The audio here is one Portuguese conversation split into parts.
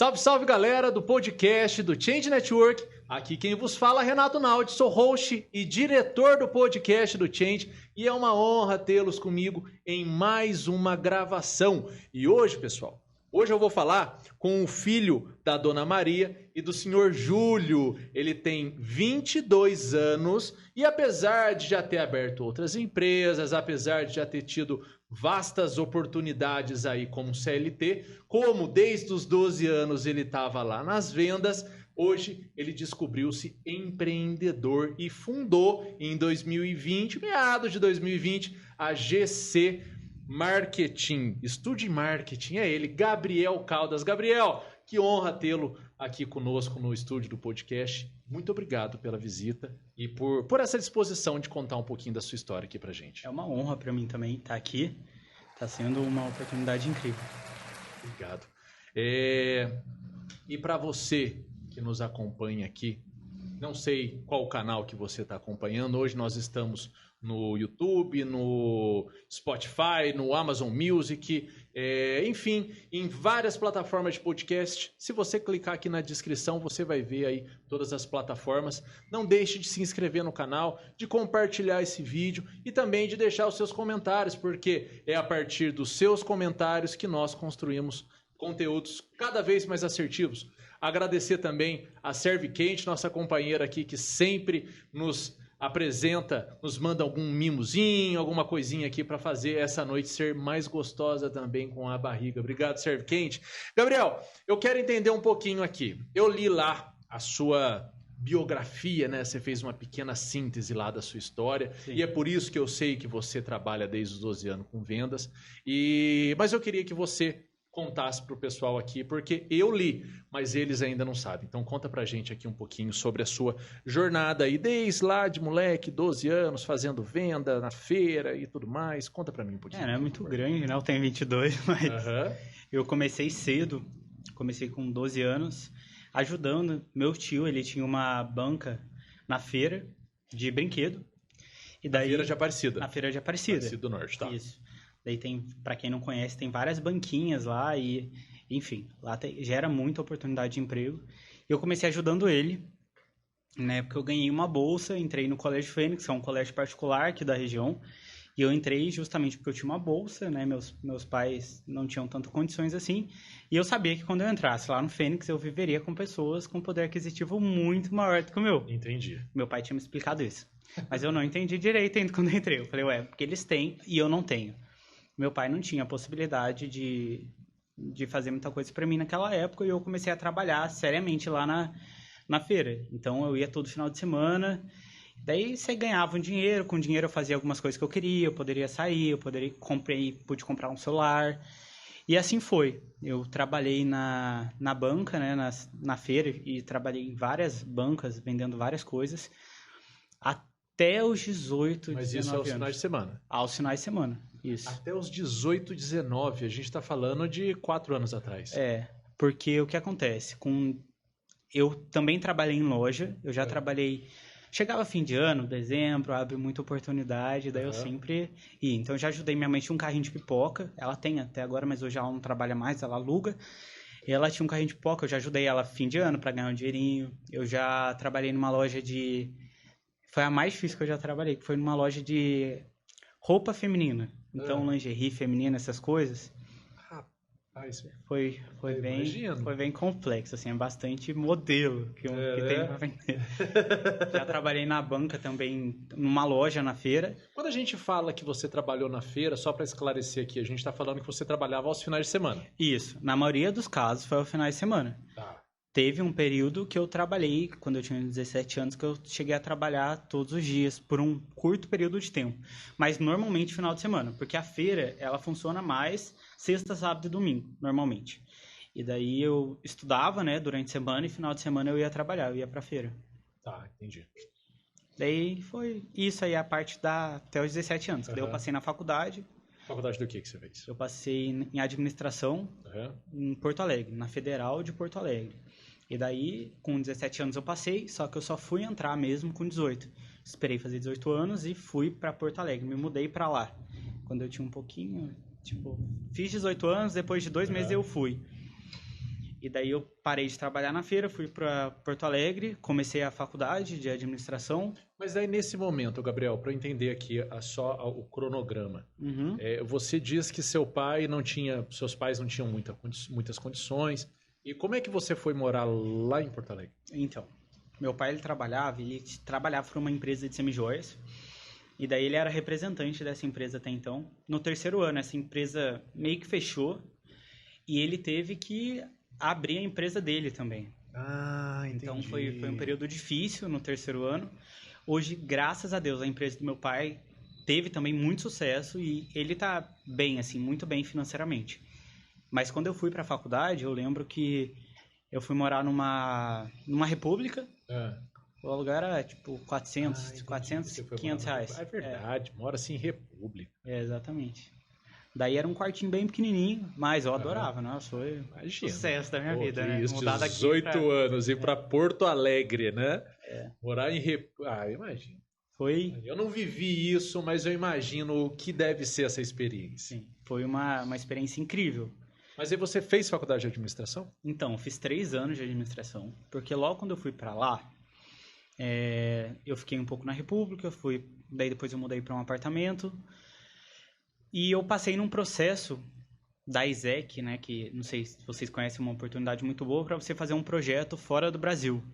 Salve, salve galera do podcast do Change Network. Aqui quem vos fala é Renato Naldi, sou host e diretor do podcast do Change e é uma honra tê-los comigo em mais uma gravação. E hoje, pessoal, eu vou falar com o filho da Dona Maria e do senhor Júlio. Ele tem 22 anos e apesar de já ter aberto outras empresas, apesar de já ter tido vastas oportunidades aí como CLT, como desde os 12 anos ele estava lá nas vendas, hoje ele descobriu-se empreendedor e fundou em 2020, meados de 2020, a GC Marketing, Estude Marketing, é ele, Gabriel Caldas. Gabriel, que honra tê-lo aqui conosco no estúdio do podcast. Muito obrigado pela visita e por essa disposição de contar um pouquinho da sua história aqui pra gente. É uma honra para mim também estar aqui. Tá sendo uma oportunidade incrível. Obrigado. E para você que nos acompanha aqui, não sei qual canal que você está acompanhando. Hoje nós estamos no YouTube, no Spotify, no Amazon Music, enfim, em várias plataformas de podcast. Se você clicar aqui na descrição, você vai ver aí todas as plataformas. Não deixe de se inscrever no canal, de compartilhar esse vídeo e também de deixar os seus comentários, porque é a partir dos seus comentários que nós construímos conteúdos cada vez mais assertivos. Agradecer também a Serve Quente, nossa companheira aqui, que sempre nos apresenta, nos manda algum mimozinho, alguma coisinha aqui para fazer essa noite ser mais gostosa também com a barriga. Obrigado, Serve Quente. Gabriel, eu quero entender um pouquinho aqui. Eu li lá a sua biografia, né? Você fez uma pequena síntese lá da sua história. Sim. E é por isso que eu sei que você trabalha desde os 12 anos com vendas. Mas eu queria que você contasse para o pessoal aqui, porque eu li, mas eles ainda não sabem. Então conta pra gente aqui um pouquinho sobre a sua jornada aí, desde lá de moleque, 12 anos, fazendo venda na feira e tudo mais. Conta pra mim um pouquinho. Não é muito grande, né? Eu tenho 22, mas eu comecei cedo, comecei com 12 anos, ajudando. Meu tio, ele tinha uma banca na feira de brinquedo. E daí, na Feira de Aparecida. Na Feira de Aparecida. Aparecida do Norte, tá. Isso. Daí tem, para quem não conhece, tem várias banquinhas lá e, enfim, lá gera muita oportunidade de emprego. E eu comecei ajudando ele, na época eu ganhei uma bolsa, entrei no Colégio Fênix, que é um colégio particular aqui da região, e eu entrei justamente porque eu tinha uma bolsa, né, meus pais não tinham tantas condições assim, e eu sabia que quando eu entrasse lá no Fênix, eu viveria com pessoas com poder aquisitivo muito maior do que o meu. Entendi. Meu pai tinha me explicado isso, mas eu não entendi direito ainda quando eu entrei. Eu falei, porque eles têm e eu não tenho. Meu pai não tinha a possibilidade de fazer muita coisa para mim naquela época e eu comecei a trabalhar seriamente lá na feira. Então eu ia todo final de semana, daí você ganhava um dinheiro, com o dinheiro eu fazia algumas coisas que eu queria, eu poderia sair, pude comprar um celular e assim foi. Eu trabalhei na banca, né, na feira e trabalhei em várias bancas vendendo várias coisas até os 18, Mas 19 isso é aos anos. finais de semana? Aos finais de semana, isso. Até os 18, 19, a gente está falando de 4 anos atrás. Porque o que acontece? Eu também trabalhei em loja, eu já trabalhei... Chegava fim de ano, dezembro, abre muita oportunidade, daí eu sempre ia. Então eu já ajudei minha mãe, tinha um carrinho de pipoca, ela tem até agora, mas hoje ela não trabalha mais, ela aluga. E ela tinha um carrinho de pipoca, eu já ajudei ela fim de ano para ganhar um dinheirinho. Eu já trabalhei numa loja de... Foi a mais difícil que eu já trabalhei, que foi numa loja de roupa feminina. Então, lingerie feminina, essas coisas. Rapaz, foi bem complexo, assim, é bastante modelo que tem pra vender. Já trabalhei na banca também, numa loja na feira. Quando a gente fala que você trabalhou na feira, só para esclarecer aqui, a gente está falando que você trabalhava aos finais de semana. Isso, na maioria dos casos foi aos finais de semana. Tá. Teve um período que eu trabalhei, quando eu tinha 17 anos, que eu cheguei a trabalhar todos os dias, por um curto período de tempo. Mas normalmente final de semana, porque a feira, ela funciona mais sexta, sábado e domingo, normalmente. E daí eu estudava, né, durante a semana e final de semana eu ia trabalhar, eu ia pra feira. Tá, entendi. Daí foi isso aí, a parte até os 17 anos. Daí eu passei na faculdade. Faculdade do que você fez? Eu passei em administração em Porto Alegre, na Federal de Porto Alegre. E daí, com 17 anos eu passei, só que eu só fui entrar mesmo com 18. Esperei fazer 18 anos e fui para Porto Alegre, me mudei para lá. Quando eu tinha um pouquinho, fiz 18 anos, depois de 2 meses eu fui. E daí eu parei de trabalhar na feira, fui para Porto Alegre, comecei a faculdade de administração. Mas aí nesse momento, Gabriel, para entender aqui o cronograma, Uhum. você diz que seus pais não tinham muitas condições. E como é que você foi morar lá em Porto Alegre? Então, meu pai ele trabalhava para uma empresa de semijoias. E daí ele era representante dessa empresa até então. No terceiro ano, essa empresa meio que fechou e ele teve que abrir a empresa dele também. Ah, entendi. Então foi um período difícil no terceiro ano. Hoje, graças a Deus, a empresa do meu pai teve também muito sucesso e ele tá bem, assim, muito bem financeiramente. Mas quando eu fui para a faculdade, eu lembro que eu fui morar numa república. O aluguel era tipo 400, 500 reais. É verdade, mora assim em república. Exatamente. Daí era um quartinho bem pequenininho, mas eu adorava, nossa, foi sucesso da minha vida, né? Isso, 18 anos, ir para Porto Alegre, né? Morar em imagina. Foi. Eu não vivi isso, mas eu imagino o que deve ser essa experiência. Sim, foi uma experiência incrível. Mas aí você fez faculdade de administração? Então, fiz 3 anos de administração, porque logo quando eu fui para lá, eu fiquei um pouco na República, daí depois eu mudei para um apartamento, e eu passei num processo da ISEC, né, que não sei se vocês conhecem, uma oportunidade muito boa para você fazer um projeto fora do Brasil,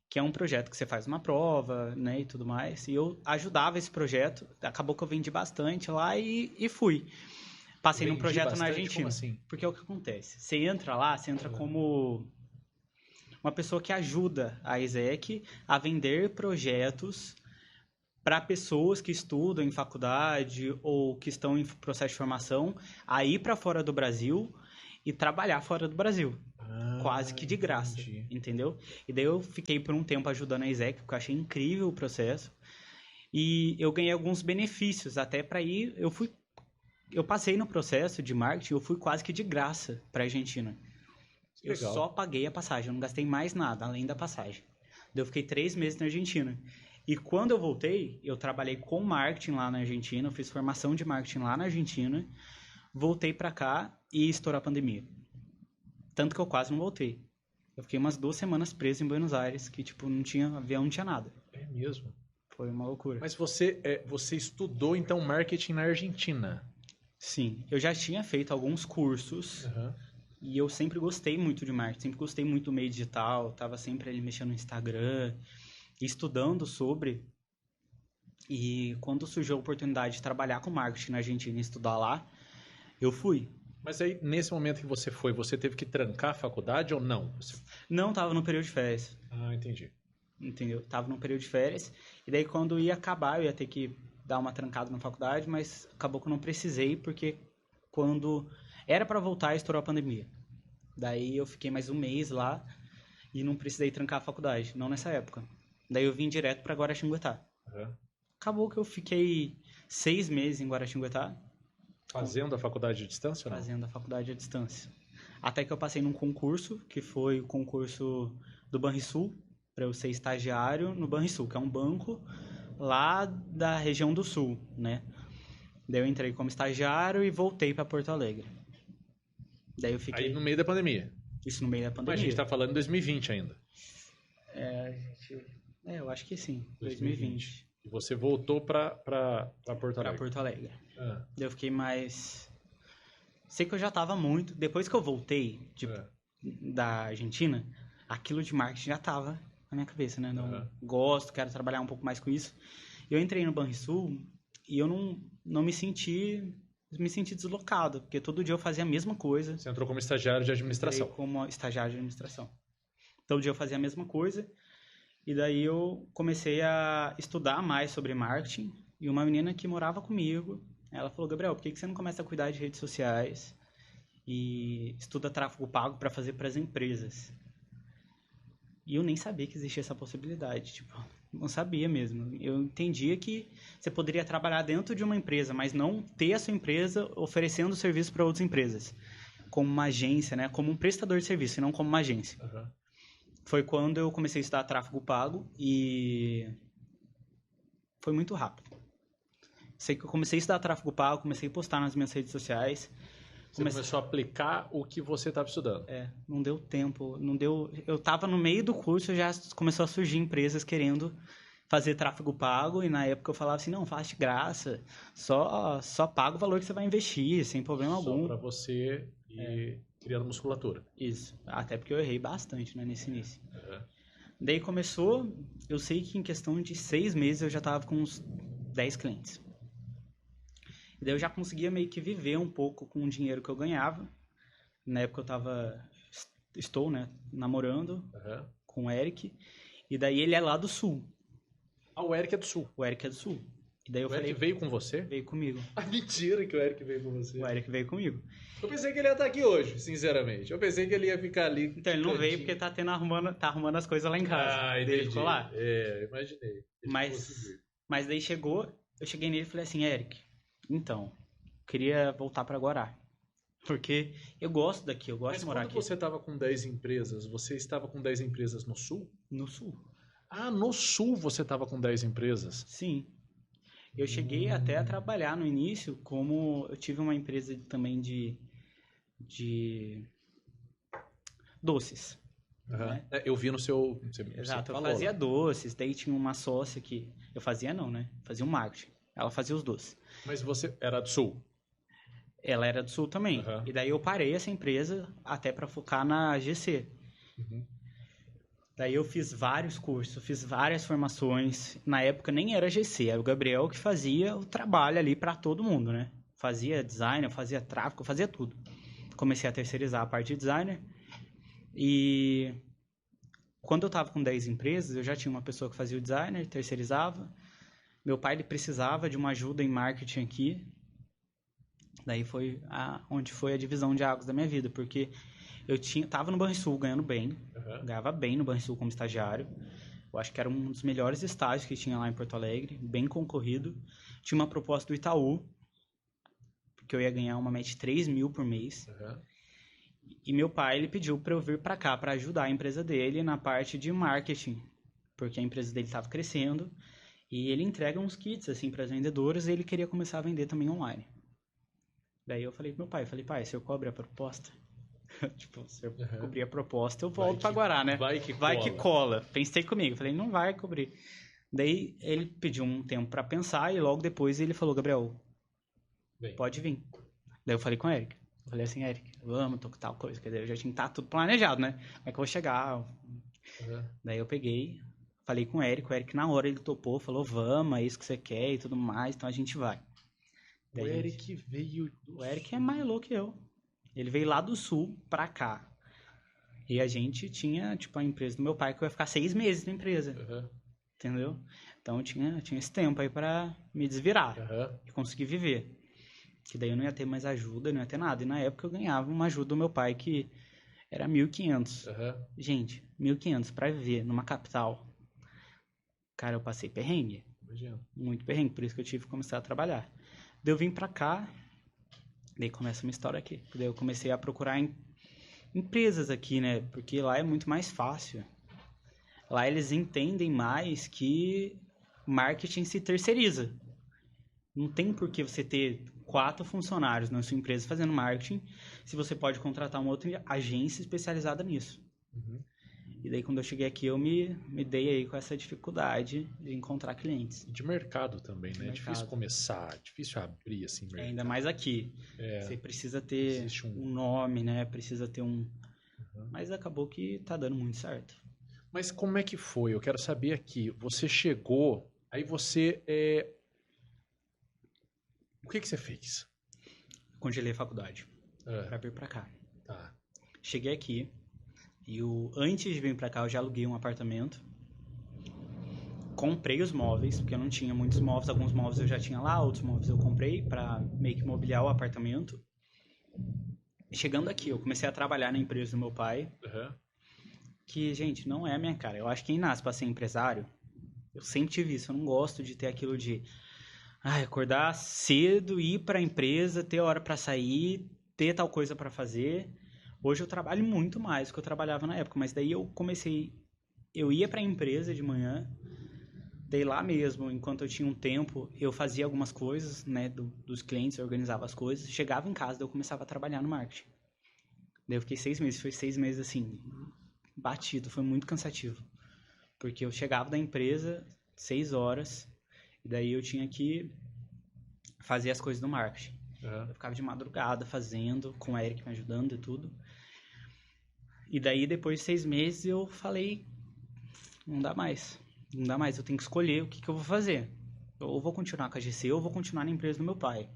que é um projeto que você faz uma prova, né, e tudo mais, e eu ajudava esse projeto, acabou que eu vendi bastante lá e fui. Passei num projeto na Argentina. Como assim? Porque é o que acontece. Você entra lá, você entra como uma pessoa que ajuda a ISEC a vender projetos para pessoas que estudam em faculdade ou que estão em processo de formação a ir para fora do Brasil e trabalhar fora do Brasil. Quase que de graça, entendeu? E daí eu fiquei por um tempo ajudando a ISEC, porque eu achei incrível o processo. E eu ganhei alguns benefícios até para ir. Eu passei no processo de marketing, eu fui quase que de graça para a Argentina. Eu só paguei a passagem, eu não gastei mais nada além da passagem. Daí eu fiquei 3 meses na Argentina. E quando eu voltei, eu trabalhei com marketing lá na Argentina, eu fiz formação de marketing lá na Argentina, voltei para cá e estourou a pandemia. Tanto que eu quase não voltei. Eu fiquei umas 2 semanas preso em Buenos Aires, que tipo, não tinha avião, não tinha nada. É mesmo? Foi uma loucura. Mas você estudou então marketing na Argentina? Sim, eu já tinha feito alguns cursos e eu sempre gostei muito de marketing, sempre gostei muito do meio digital, tava sempre ali mexendo no Instagram, estudando sobre. E quando surgiu a oportunidade de trabalhar com marketing na Argentina e estudar lá, eu fui. Mas aí, nesse momento que você foi, você teve que trancar a faculdade ou não? Não, tava no período de férias. Ah, entendi. Entendeu? Tava no período de férias. E daí, quando ia acabar, eu ia ter que dar uma trancada na faculdade, mas acabou que eu não precisei, porque quando era para voltar, estourou a pandemia. Daí eu fiquei mais um mês lá e não precisei trancar a faculdade, não nessa época. Daí eu vim direto para Guaratinguetá. Acabou que eu fiquei 6 meses em Guaratinguetá. Fazendo a faculdade à distância ou não? Fazendo a faculdade à distância. Até que eu passei num concurso, que foi o concurso do Banrisul, para eu ser estagiário no Banrisul, que é um banco lá da região do Sul, né? Daí eu entrei como estagiário e voltei para Porto Alegre. Daí eu fiquei... Aí no meio da pandemia? Isso no meio da pandemia. Mas a gente tá falando em 2020 ainda. Eu acho que sim, 2020. E você voltou para Porto Alegre? Para Porto Alegre. Daí eu fiquei mais... Sei que eu já tava muito... Depois que eu voltei da Argentina, aquilo de marketing já tava na minha cabeça, né? Não gosto, quero trabalhar um pouco mais com isso. Eu entrei no Banrisul e eu não me senti deslocado, porque todo dia eu fazia a mesma coisa. Você entrou como estagiário de administração? Entrei como estagiário de administração. Todo dia eu fazia a mesma coisa e daí eu comecei a estudar mais sobre marketing e uma menina que morava comigo, ela falou: Gabriel, por que você não começa a cuidar de redes sociais e estuda tráfego pago para fazer para as empresas? E eu nem sabia que existia essa possibilidade, tipo, não sabia mesmo. Eu entendia que você poderia trabalhar dentro de uma empresa, mas não ter a sua empresa oferecendo serviço para outras empresas, como uma agência, né? Como um prestador de serviço, e não como uma agência. Foi quando eu comecei a estudar tráfego pago e foi muito rápido. Sei que eu comecei a estudar tráfego pago, comecei a postar nas minhas redes sociais, Você começou a aplicar o que você estava estudando. Não deu tempo, não deu... Eu tava no meio do curso, já começou a surgir empresas querendo fazer tráfego pago, e na época eu falava assim, não, faz de graça, só paga o valor que você vai investir, sem problema algum. Só para você ir criando musculatura. Isso, até porque eu errei bastante, né, nesse início. Daí começou, eu sei que em questão de 6 meses eu já tava com uns 10 clientes. E daí eu já conseguia meio que viver um pouco com o dinheiro que eu ganhava. Na época estou, né, namorando com o Eric, e daí ele é lá do Sul. O Eric é do Sul. O Eric é do Sul. E daí eu falei, Eric veio com você? Veio comigo. Mentira que o Eric veio com você. O Eric veio comigo. Eu pensei que ele ia estar aqui hoje, sinceramente. Eu pensei que ele ia ficar ali. Então, ele não veio porque tá arrumando as coisas lá em casa. Entendi. Ele ficou lá. Imaginei. Mas daí eu cheguei nele e falei assim, Eric, então, queria voltar para Guará. Porque eu gosto daqui, eu gosto de morar aqui. Mas quando você estava com 10 empresas, você estava com 10 empresas no Sul? No Sul. No Sul você estava com 10 empresas? Sim. Eu cheguei até a trabalhar no início como... Eu tive uma empresa também de doces. Né? Eu vi no seu... Exato, eu fazia doces. Daí tinha uma sócia que... Eu fazia não, né? Fazia o marketing. Ela fazia os doces. Mas você era do Sul? Ela era do Sul também. E daí eu parei essa empresa até para focar na GC. Daí eu fiz vários cursos, fiz várias formações. Na época nem era GC, era o Gabriel que fazia o trabalho ali para todo mundo, né? Fazia design, fazia tráfego, fazia tudo. Comecei a terceirizar a parte de designer. E quando eu estava com 10 empresas, eu já tinha uma pessoa que fazia o designer, terceirizava. Meu pai ele precisava de uma ajuda em marketing aqui. Daí foi onde foi a divisão de águas da minha vida, porque eu tava no Banrisul ganhando bem, ganhava bem no Banrisul como estagiário. Eu acho que era um dos melhores estágios que tinha lá em Porto Alegre, bem concorrido. Tinha uma proposta do Itaú, porque eu ia ganhar uma média de 3 mil por mês. E meu pai ele pediu para eu vir para cá para ajudar a empresa dele na parte de marketing, porque a empresa dele estava crescendo e ele entrega uns kits assim para as vendedoras e ele queria começar a vender também online. Daí eu falei pro meu pai, pai, se eu cobre a proposta, tipo, se eu cobrir a proposta, eu volto para Guará, né? Vai que cola. Pensei comigo, falei, não vai cobrir. Daí ele pediu um tempo para pensar e logo depois ele falou, Gabriel, pode vir. Daí eu falei com o Eric. Eu falei assim, Eric, vamos, tô com tal coisa. Quer dizer, eu já tinha que estar tudo planejado, né? Como é que eu vou chegar? Daí eu peguei, falei com o Eric na hora ele topou, falou, vamos, é isso que você quer e tudo mais, então a gente vai. Daí o Eric veio... O Eric é mais louco que eu. Ele veio lá do Sul pra cá. E a gente tinha, tipo, a empresa do meu pai, que eu ia ficar 6 meses na empresa. Entendeu? Então eu tinha esse tempo aí pra me desvirar e conseguir viver. Que daí eu não ia ter mais ajuda, não ia ter nada. E na época eu ganhava uma ajuda do meu pai que era 1.500. Gente, 1.500 pra viver numa capital. Cara, eu passei perrengue. Muito perrengue, por isso que eu tive que começar a trabalhar. Daí eu vim pra cá, daí começa uma história aqui. Daí eu comecei a procurar empresas aqui, né? Porque lá é muito mais fácil. Lá eles entendem mais que marketing se terceiriza. Não tem por que você ter 4 funcionários na sua empresa fazendo marketing, se você pode contratar uma outra agência especializada nisso. E daí quando eu cheguei aqui eu me dei aí com essa dificuldade de encontrar clientes. De mercado também, né? É difícil começar, difícil abrir assim mercado. Ainda mais aqui. Você precisa ter um nome, né? Precisa ter um... Mas acabou que tá dando muito certo. Mas como é que foi? Eu quero saber aqui. Você chegou, aí você... O que você fez? Congelei a faculdade pra vir pra cá. Tá. Cheguei aqui. E antes de vir pra cá, eu já aluguei um apartamento. Comprei os móveis, porque eu não tinha muitos móveis. Alguns móveis eu já tinha lá, outros móveis eu comprei pra meio que mobiliar o apartamento. Chegando aqui, eu comecei a trabalhar na empresa do meu pai. Que, gente, não é a minha cara. Eu acho que quem nasce pra ser empresário, eu sempre tive isso. Eu não gosto de ter aquilo de acordar cedo, ir pra empresa, ter hora pra sair, ter tal coisa pra fazer. Hoje eu trabalho muito mais do que eu trabalhava na época, mas daí eu ia pra empresa de manhã, Daí lá mesmo, enquanto eu tinha um tempo, eu fazia algumas coisas, né, dos clientes, eu organizava as coisas. Chegava em casa, daí eu começava a trabalhar no marketing. Daí eu fiquei 6 meses, foi 6 meses assim, batido, foi muito cansativo. Porque eu chegava da empresa 6 horas, e daí eu tinha que fazer as coisas do marketing. Eu ficava de madrugada fazendo, com o Eric me ajudando e tudo. E daí, depois de 6 meses, eu falei, não dá mais, eu tenho que escolher o que eu vou fazer. Ou vou continuar com a GC, ou vou continuar na empresa do meu pai,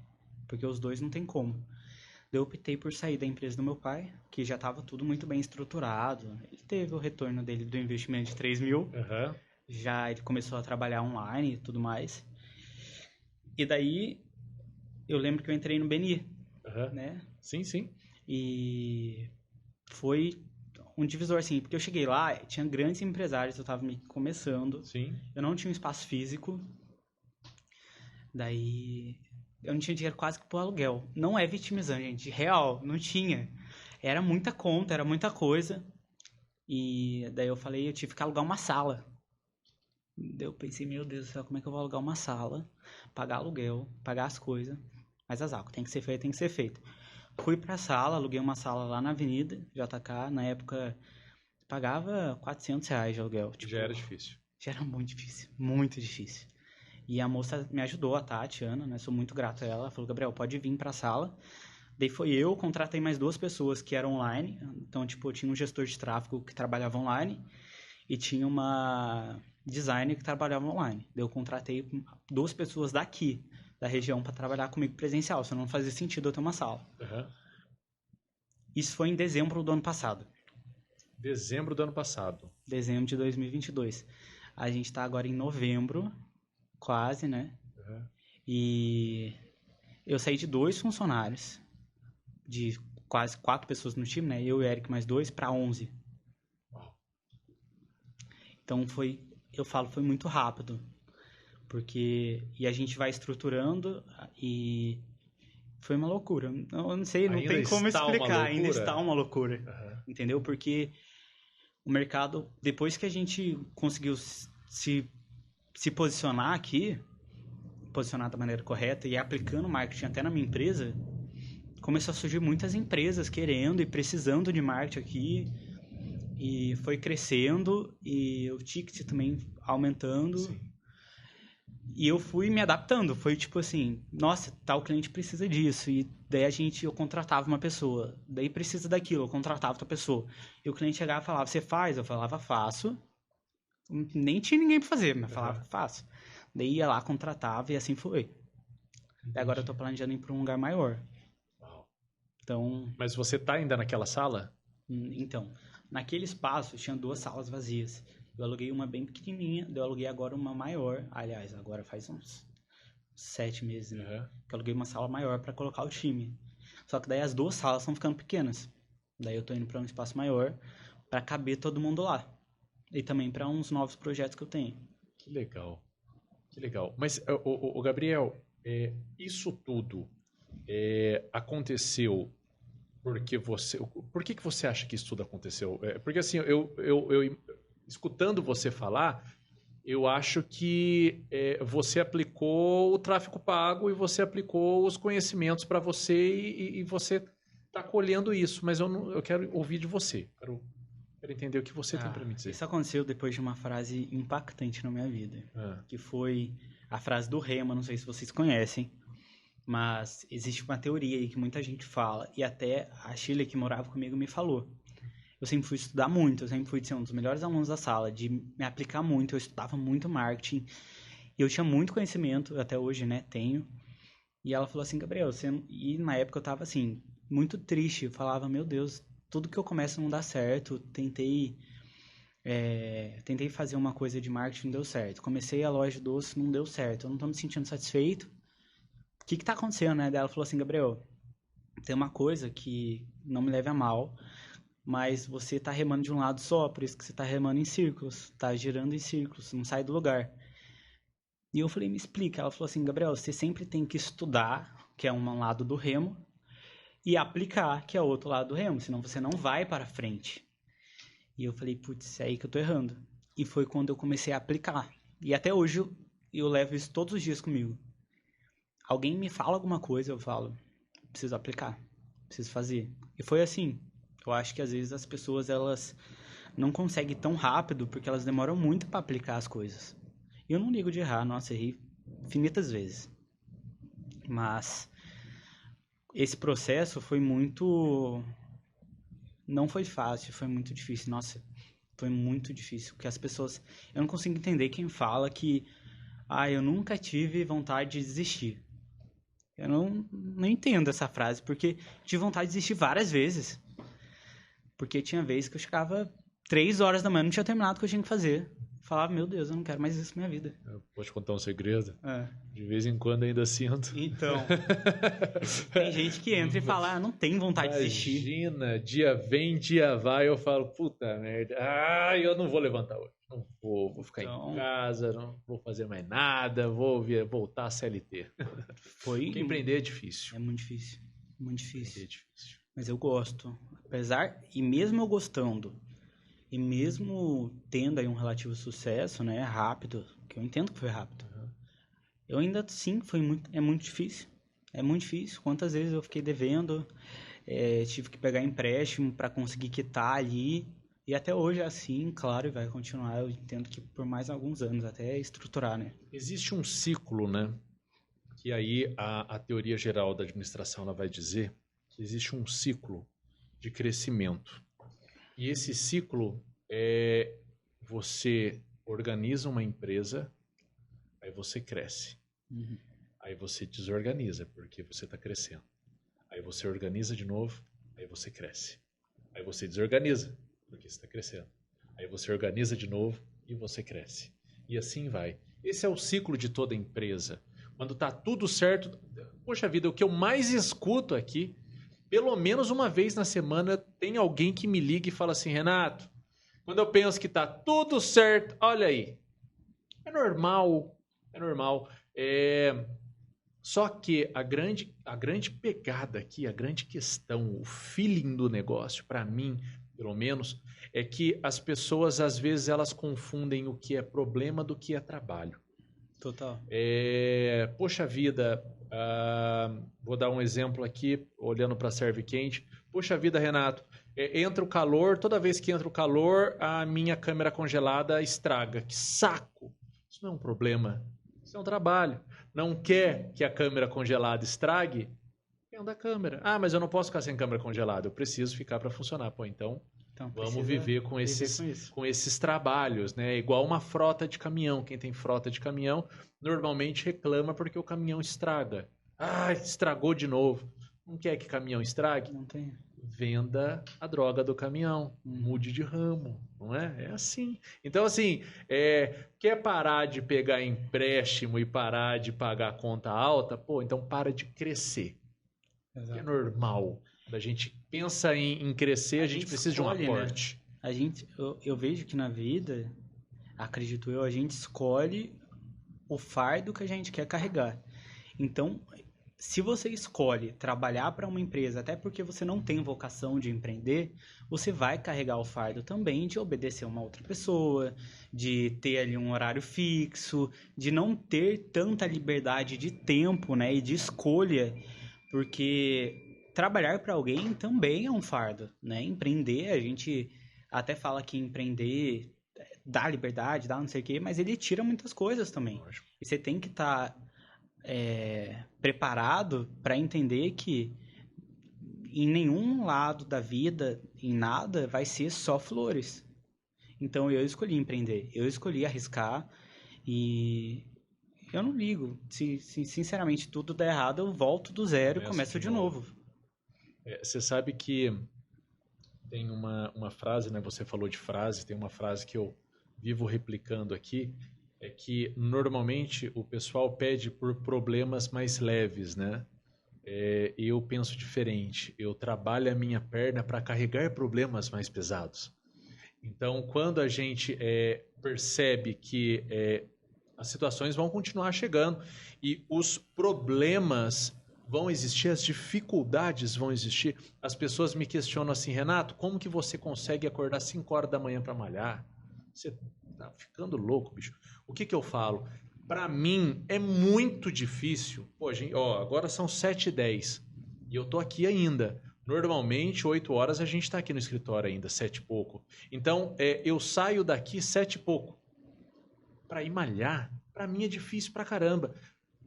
porque os dois não tem como. Daí eu optei por sair da empresa do meu pai, que já estava tudo muito bem estruturado. Ele teve o retorno dele do investimento de 3 mil, já ele começou a trabalhar online e tudo mais. E daí, eu lembro que eu entrei no BNI, né? Sim, sim. E foi um divisor, assim, porque eu cheguei lá, tinha grandes empresários, eu tava me começando. Sim. Eu não tinha um espaço físico. Daí, eu não tinha dinheiro quase que pro aluguel. Não é vitimizando, gente. Real, não tinha. Era muita conta, era muita coisa. E daí eu falei, eu tive que alugar uma sala. Daí eu pensei, meu Deus do céu, como é que eu vou alugar uma sala? Pagar aluguel, pagar as coisas. Mas azar, tem que ser feito, tem que ser feito. Fui pra sala, aluguei uma sala lá na Avenida JK. Na época, pagava R$400 de aluguel. Tipo, já era difícil. Já era muito difícil, muito difícil. E a moça me ajudou, a Tatiana, né? Sou muito grato a ela. Ela falou, Gabriel, pode vir pra sala. Daí foi eu, contratei mais 2 pessoas que eram online. Então, tipo, eu tinha um gestor de tráfego que trabalhava online e tinha uma designer que trabalhava online. Daí eu contratei 2 pessoas daqui, da região, para trabalhar comigo presencial, senão não fazia sentido eu ter uma sala. Isso foi em dezembro do ano passado. Dezembro do ano passado. Dezembro de 2022. A gente tá agora em novembro, quase, né? E eu saí de 2 funcionários, de quase 4 pessoas no time, né? Eu e o Eric mais 2, para 11. Então foi, eu falo, foi muito rápido. E a gente vai estruturando e foi uma loucura. Eu não sei, não tem como explicar. Ainda está uma loucura. Entendeu? Porque o mercado, depois que a gente conseguiu se posicionar aqui, posicionar da maneira correta e aplicando marketing até na minha empresa, começou a surgir muitas empresas querendo e precisando de marketing aqui. E foi crescendo e o ticket também aumentando. Sim. E eu fui me adaptando, foi tipo assim, nossa, tal cliente precisa disso, e daí eu contratava uma pessoa, daí precisa daquilo, eu contratava outra pessoa, e o cliente chegava e falava, você faz? Eu falava, faço, nem tinha ninguém pra fazer, mas falava, faço. Daí ia lá, contratava e assim foi. Daí agora eu tô planejando ir pra um lugar maior. Então... Mas você tá ainda naquela sala? Então, naquele espaço tinha 2 salas vazias. Eu aluguei uma bem pequenininha, eu aluguei agora uma maior. Aliás, agora faz uns 7 meses, né? Que eu aluguei uma sala maior para colocar o time. Só que daí as 2 salas estão ficando pequenas. Daí eu tô indo para um espaço maior para caber todo mundo lá. E também para uns novos projetos que eu tenho. Que legal. Que legal. Mas, o Gabriel, isso tudo aconteceu porque você... Por que você acha que isso tudo aconteceu? Porque assim, eu escutando você falar, eu acho que você aplicou o tráfego pago e você aplicou os conhecimentos para você e você está colhendo isso, mas eu quero ouvir de você, quero entender o que você tem para me dizer. Isso aconteceu depois de uma frase impactante na minha vida, que foi a frase do Rema, não sei se vocês conhecem, mas existe uma teoria aí que muita gente fala, e até a Sheila que morava comigo me falou. Eu sempre fui estudar muito, eu sempre fui ser um dos melhores alunos da sala, de me aplicar muito, eu estudava muito marketing, e eu tinha muito conhecimento, até hoje, né, tenho. E ela falou assim, Gabriel, e na época eu tava assim, muito triste, eu falava, meu Deus, tudo que eu começo não dá certo, tentei fazer uma coisa de marketing, não deu certo, comecei a loja de doce, não deu certo, eu não tô me sentindo satisfeito, o que tá acontecendo, né? Daí ela falou assim, Gabriel, tem uma coisa que não me leve a mal, mas você tá remando de um lado só, por isso que você tá remando em círculos, tá girando em círculos, não sai do lugar. E eu falei, me explica. Ela falou assim, Gabriel, você sempre tem que estudar, que é um lado do remo, e aplicar, que é o outro lado do remo, senão você não vai para frente. E eu falei, putz, é aí que eu tô errando. E foi quando eu comecei a aplicar. E até hoje eu levo isso todos os dias comigo. Alguém me fala alguma coisa, eu falo, preciso aplicar, preciso fazer. E foi assim. Eu acho que às vezes as pessoas, elas não conseguem tão rápido porque elas demoram muito para aplicar as coisas. E eu não ligo de errar, nossa, errei infinitas vezes. Mas esse processo foi muito... Não foi fácil, foi muito difícil. Nossa, foi muito difícil. Porque as pessoas... Eu não consigo entender quem fala que... eu nunca tive vontade de desistir. Eu não entendo essa frase, porque tive vontade de desistir várias vezes. Porque tinha vezes que eu chegava 3 horas da manhã, não tinha terminado o que eu tinha que fazer. Falava, meu Deus, eu não quero mais isso na minha vida. Eu vou te contar um segredo. É. De vez em quando ainda sinto. Então, tem gente que entra e fala, não tem vontade de desistir. Imagina, dia vem, dia vai, eu falo, puta merda, eu não vou levantar hoje. Não vou ficar em casa, não vou fazer mais nada, vou voltar à CLT. Porque empreender é difícil. É muito difícil, muito difícil. É difícil. Mas eu gosto. Apesar, e mesmo eu gostando, e mesmo tendo aí um relativo sucesso, né, rápido, que eu entendo que foi rápido, eu ainda, sim, é muito difícil. É muito difícil. Quantas vezes eu fiquei devendo, tive que pegar empréstimo para conseguir quitar ali, e até hoje é assim, claro, e vai continuar, eu entendo que por mais alguns anos, até estruturar, né. Existe um ciclo, né, que aí a teoria geral da administração ela vai dizer que existe um ciclo de crescimento. E esse ciclo você organiza uma empresa, aí você cresce. Uhum. Aí você desorganiza, porque você está crescendo. Aí você organiza de novo, aí você cresce. Aí você desorganiza, porque você está crescendo. Aí você organiza de novo e você cresce. E assim vai. Esse é o ciclo de toda empresa. Quando está tudo certo... Poxa vida, o que eu mais escuto aqui... Pelo menos uma vez na semana tem alguém que me liga e fala assim, Renato, quando eu penso que tá tudo certo, olha aí. É normal, é normal. Só que a grande pegada aqui, a grande questão, o feeling do negócio, para mim, pelo menos, é que as pessoas, às vezes, elas confundem o que é problema do que é trabalho. Total. Poxa vida... vou dar um exemplo aqui, olhando para a Serve Quente. Poxa vida, Renato, entra o calor, toda vez que entra o calor, a minha câmera congelada estraga. Que saco! Isso não é um problema, isso é um trabalho. Não quer que a câmera congelada estrague? Venda a câmera. Mas eu não posso ficar sem câmera congelada, eu preciso ficar para funcionar. Então vamos viver com esses trabalhos, né? Igual uma frota de caminhão. Quem tem frota de caminhão normalmente reclama porque o caminhão estraga. Estragou de novo. Não quer que caminhão estrague? Não tem. Venda a droga do caminhão. Mude de ramo, não é? É assim. Então, assim, quer parar de pegar empréstimo e parar de pagar conta alta? Então para de crescer. Exato. É normal. Quando a gente pensa em crescer, a gente precisa escolhe, de um aporte. Né? Eu vejo que na vida, acredito eu, a gente escolhe o fardo que a gente quer carregar. Então, se você escolhe trabalhar para uma empresa, até porque você não tem vocação de empreender, você vai carregar o fardo também de obedecer uma outra pessoa, de ter ali um horário fixo, de não ter tanta liberdade de tempo, né, e de escolha, porque trabalhar para alguém também é um fardo, né? Empreender, a gente até fala que empreender dá liberdade, dá não sei o quê, mas ele tira muitas coisas também. E você tem que estar preparado para entender que em nenhum lado da vida, em nada, vai ser só flores. Então eu escolhi empreender, eu escolhi arriscar e eu não ligo. Se sinceramente tudo der errado, eu volto do zero e começo de novo. Você sabe que tem uma frase, né? Você falou de frase, tem uma frase que eu vivo replicando aqui, é que normalmente o pessoal pede por problemas mais leves, né? Eu penso diferente, eu trabalho a minha perna para carregar problemas mais pesados. Então, quando a gente percebe que as situações vão continuar chegando e os problemas vão existir, as dificuldades vão existir. As pessoas me questionam assim, Renato, como que você consegue acordar 5 horas da manhã para malhar? Você tá ficando louco, bicho. O que eu falo? Pra mim, é muito difícil. Pô, gente, ó, agora são 7h10 e eu tô aqui ainda. Normalmente, 8 horas a gente tá aqui no escritório ainda, 7 e pouco. Então, eu saio daqui 7 e pouco. Pra ir malhar, pra mim é difícil pra caramba.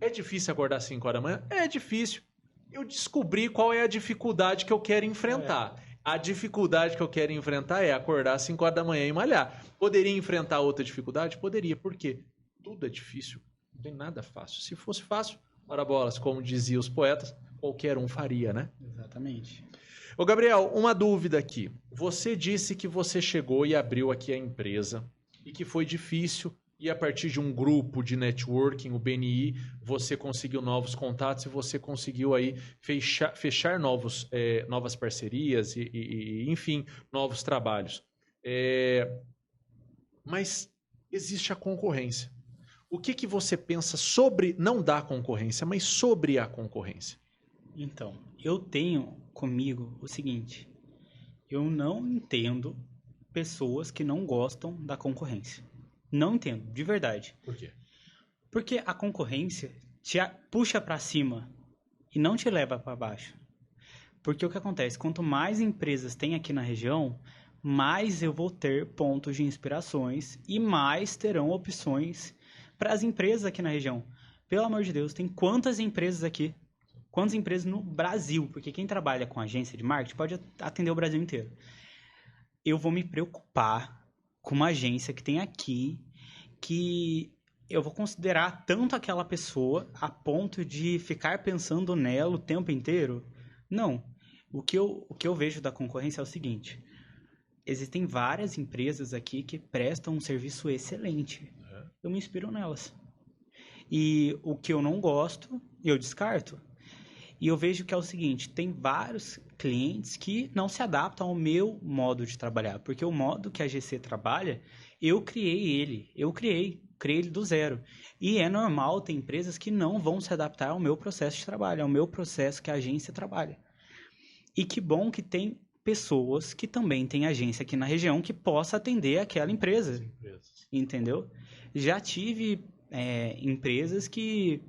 É difícil acordar às 5 horas da manhã? É difícil. Eu descobri qual é a dificuldade que eu quero enfrentar. A dificuldade que eu quero enfrentar é acordar às 5 horas da manhã e malhar. Poderia enfrentar outra dificuldade? Poderia. Por quê? Tudo é difícil. Não tem nada fácil. Se fosse fácil, ora bolas, como diziam os poetas, qualquer um faria, né? Exatamente. Ô, Gabriel, uma dúvida aqui. Você disse que você chegou e abriu aqui a empresa e que foi difícil e a partir de um grupo de networking, o BNI, você conseguiu novos contatos e você conseguiu aí fechar novas parcerias e, enfim, novos trabalhos. Mas existe a concorrência. O que você pensa sobre, não da concorrência, mas sobre a concorrência? Então, eu tenho comigo o seguinte: eu não entendo pessoas que não gostam da concorrência. Não entendo, de verdade. Por quê? Porque a concorrência te puxa para cima e não te leva para baixo. Porque o que acontece? Quanto mais empresas tem aqui na região, mais eu vou ter pontos de inspirações e mais terão opções para as empresas aqui na região. Pelo amor de Deus, tem quantas empresas aqui? Quantas empresas no Brasil? Porque quem trabalha com agência de marketing pode atender o Brasil inteiro. Eu vou me preocupar com uma agência que tem aqui, que eu vou considerar tanto aquela pessoa a ponto de ficar pensando nela o tempo inteiro? Não. O que eu vejo da concorrência é o seguinte: existem várias empresas aqui que prestam um serviço excelente. Eu me inspiro nelas. E o que eu não gosto, eu descarto. E eu vejo que é o seguinte: tem vários clientes que não se adaptam ao meu modo de trabalhar. Porque o modo que a GC trabalha, eu criei ele. Eu criei ele do zero. E é normal ter empresas que não vão se adaptar ao meu processo de trabalho, ao meu processo que a agência trabalha. E que bom que tem pessoas que também têm agência aqui na região que possa atender aquela empresa. Entendeu? Já tive empresas que,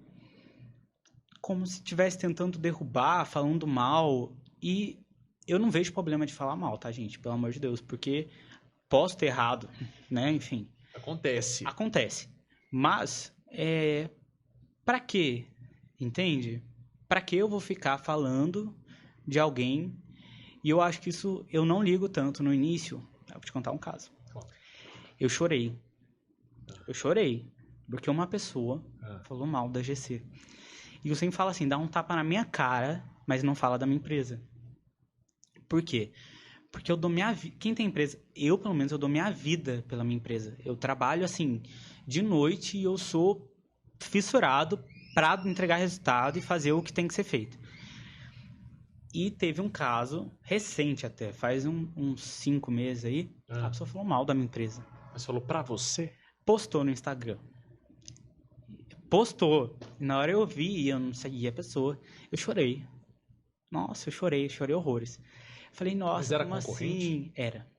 como se estivesse tentando derrubar, falando mal. E eu não vejo problema de falar mal, tá, gente? Pelo amor de Deus. Porque posso ter errado, né? Enfim. Acontece. Mas, pra quê? Entende? Pra que eu vou ficar falando de alguém? E eu acho que isso eu não ligo tanto no início. Eu vou te contar um caso. Eu chorei. Porque uma pessoa falou mal da GC. E eu sempre falo assim: dá um tapa na minha cara, mas não fala da minha empresa. Por quê? Porque eu dou minha vida. Quem tem empresa? Eu, pelo menos, eu dou minha vida pela minha empresa. Eu trabalho, assim, de noite e eu sou fissurado para entregar resultado e fazer o que tem que ser feito. E teve um caso recente até, faz uns 5 meses aí, a pessoa falou mal da minha empresa. Mas falou pra você? Postou no Instagram. Postou. E na hora eu vi e eu não seguia a pessoa. Eu chorei. Nossa, eu chorei horrores. Falei, nossa, mas era como concorrente? Assim? Era.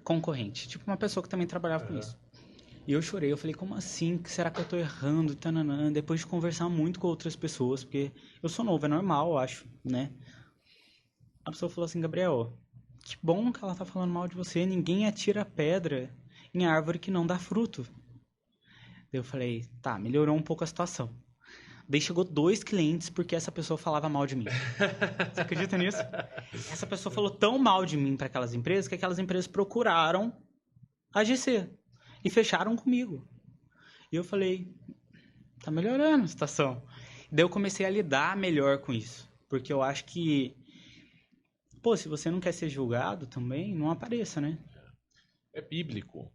Concorrente. Tipo uma pessoa que também trabalhava com isso. E eu chorei. Eu falei, como assim? Será que eu tô errando? Tananã. Depois de conversar muito com outras pessoas, porque eu sou novo, é normal, eu acho, né? A pessoa falou assim: Gabriel, que bom que ela tá falando mal de você. Ninguém atira pedra em árvore que não dá fruto. Daí eu falei, tá, melhorou um pouco a situação. Daí chegou 2 clientes porque essa pessoa falava mal de mim. Você acredita nisso? Essa pessoa falou tão mal de mim para aquelas empresas que aquelas empresas procuraram a GC e fecharam comigo. E eu falei, tá melhorando a situação. Daí eu comecei a lidar melhor com isso. Porque eu acho que, se você não quer ser julgado também, não apareça, né? É bíblico.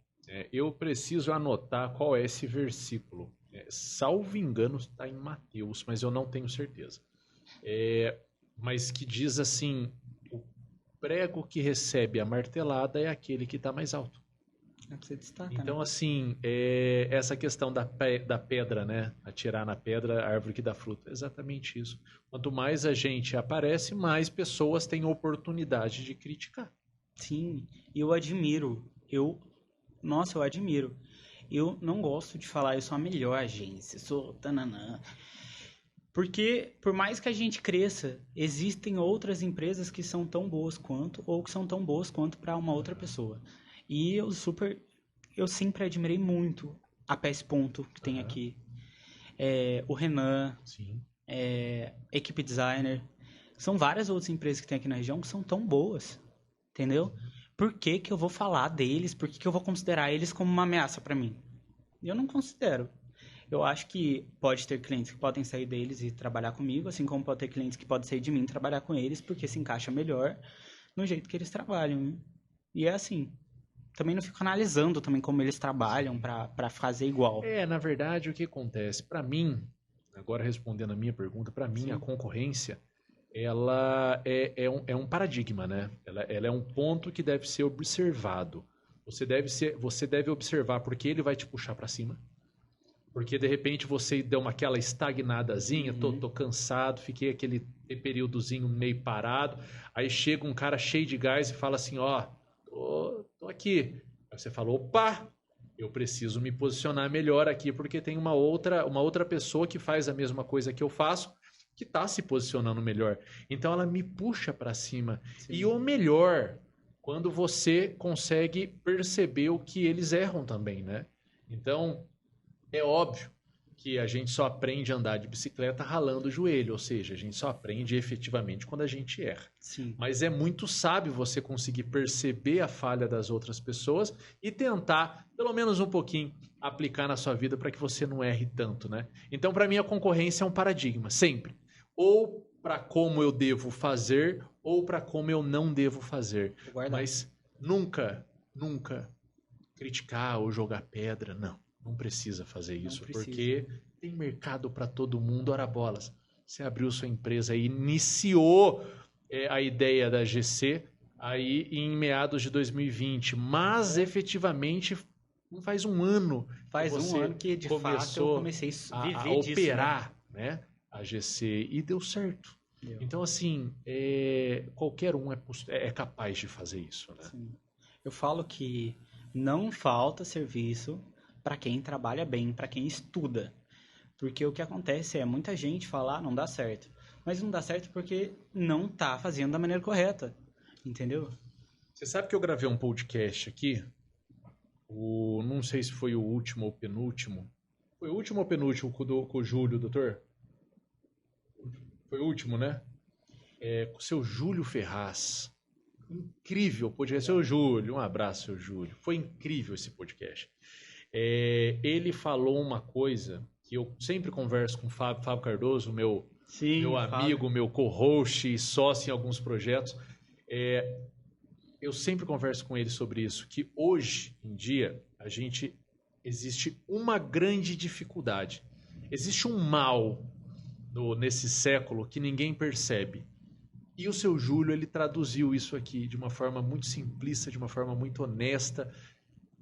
Eu preciso anotar qual é esse versículo. Salvo engano, está em Mateus, mas eu não tenho certeza. Mas que diz assim: o prego que recebe a martelada é aquele que está mais alto. Você destaca, então, né? assim, essa questão da pedra, né? Atirar na pedra a árvore que dá fruto. É exatamente isso. Quanto mais a gente aparece, mais pessoas têm oportunidade de criticar. Sim, eu admiro. nossa, eu admiro. Eu não gosto de falar, eu sou a melhor agência, sou tananã. Porque, por mais que a gente cresça, existem outras empresas que são tão boas quanto, ou que são tão boas quanto para uma outra pessoa. E eu sempre admirei muito a PS Ponto, que tem aqui. O Renan, Sim. Equipe Designer. São várias outras empresas que tem aqui na região que são tão boas, entendeu? Por que que eu vou falar deles? Por que que eu vou considerar eles como uma ameaça para mim? Eu não considero. Eu acho que pode ter clientes que podem sair deles e trabalhar comigo, assim como pode ter clientes que podem sair de mim e trabalhar com eles, porque se encaixa melhor no jeito que eles trabalham, né? E é assim. Também não fico analisando também como eles trabalham para fazer igual. Na verdade, o que acontece? Para mim, agora respondendo a minha pergunta, para mim, Sim. a concorrência, ela é um paradigma, né? Ela é um ponto que deve ser observado. Você deve observar porque ele vai te puxar para cima. Porque, de repente, você deu aquela estagnadazinha, tô cansado, fiquei aquele períodozinho meio parado. Aí chega um cara cheio de gás e fala assim, tô aqui. Aí você fala, opa, eu preciso me posicionar melhor aqui, porque tem uma outra pessoa que faz a mesma coisa que eu faço, que está se posicionando melhor. Então, ela me puxa para cima. Sim. E o melhor, quando você consegue perceber o que eles erram também, né? Então... é óbvio que a gente só aprende a andar de bicicleta ralando o joelho, ou seja, a gente só aprende efetivamente quando a gente erra. Sim. Mas é muito sábio você conseguir perceber a falha das outras pessoas e tentar, pelo menos um pouquinho, aplicar na sua vida para que você não erre tanto, né? Então, para mim, a concorrência é um paradigma, sempre. Ou para como eu devo fazer, ou para como eu não devo fazer. Mas nunca criticar ou jogar pedra, não. Não precisa fazer isso, porque tem mercado para todo mundo. Ora bolas, você abriu sua empresa e iniciou a ideia da GC aí em meados de 2020, mas efetivamente não faz um ano Faz um ano que de fato eu comecei a viver a disso, operar, né? A GC e deu certo. Então, assim, qualquer um é capaz de fazer isso, né? Sim. Eu falo que não falta serviço para quem trabalha bem, para quem estuda. Porque o que acontece é, muita gente fala, não dá certo. Mas não dá certo porque não tá fazendo da maneira correta. Entendeu? Você sabe que eu gravei um podcast aqui? Não sei se foi o último ou penúltimo. Foi o último ou penúltimo com o Júlio, doutor? Foi o último, né? Com o seu Júlio Ferraz. Incrível podcast. Seu Júlio, um abraço, seu Júlio. Foi incrível esse podcast. Ele falou uma coisa que eu sempre converso com o Fábio Cardoso, meu amigo, Fábio. Meu co-host e sócio em alguns projetos. Eu sempre converso com ele sobre isso, que hoje em dia existe uma grande dificuldade. Existe um mal nesse século que ninguém percebe. E o seu Júlio, ele traduziu isso aqui de uma forma muito simplista, de uma forma muito honesta,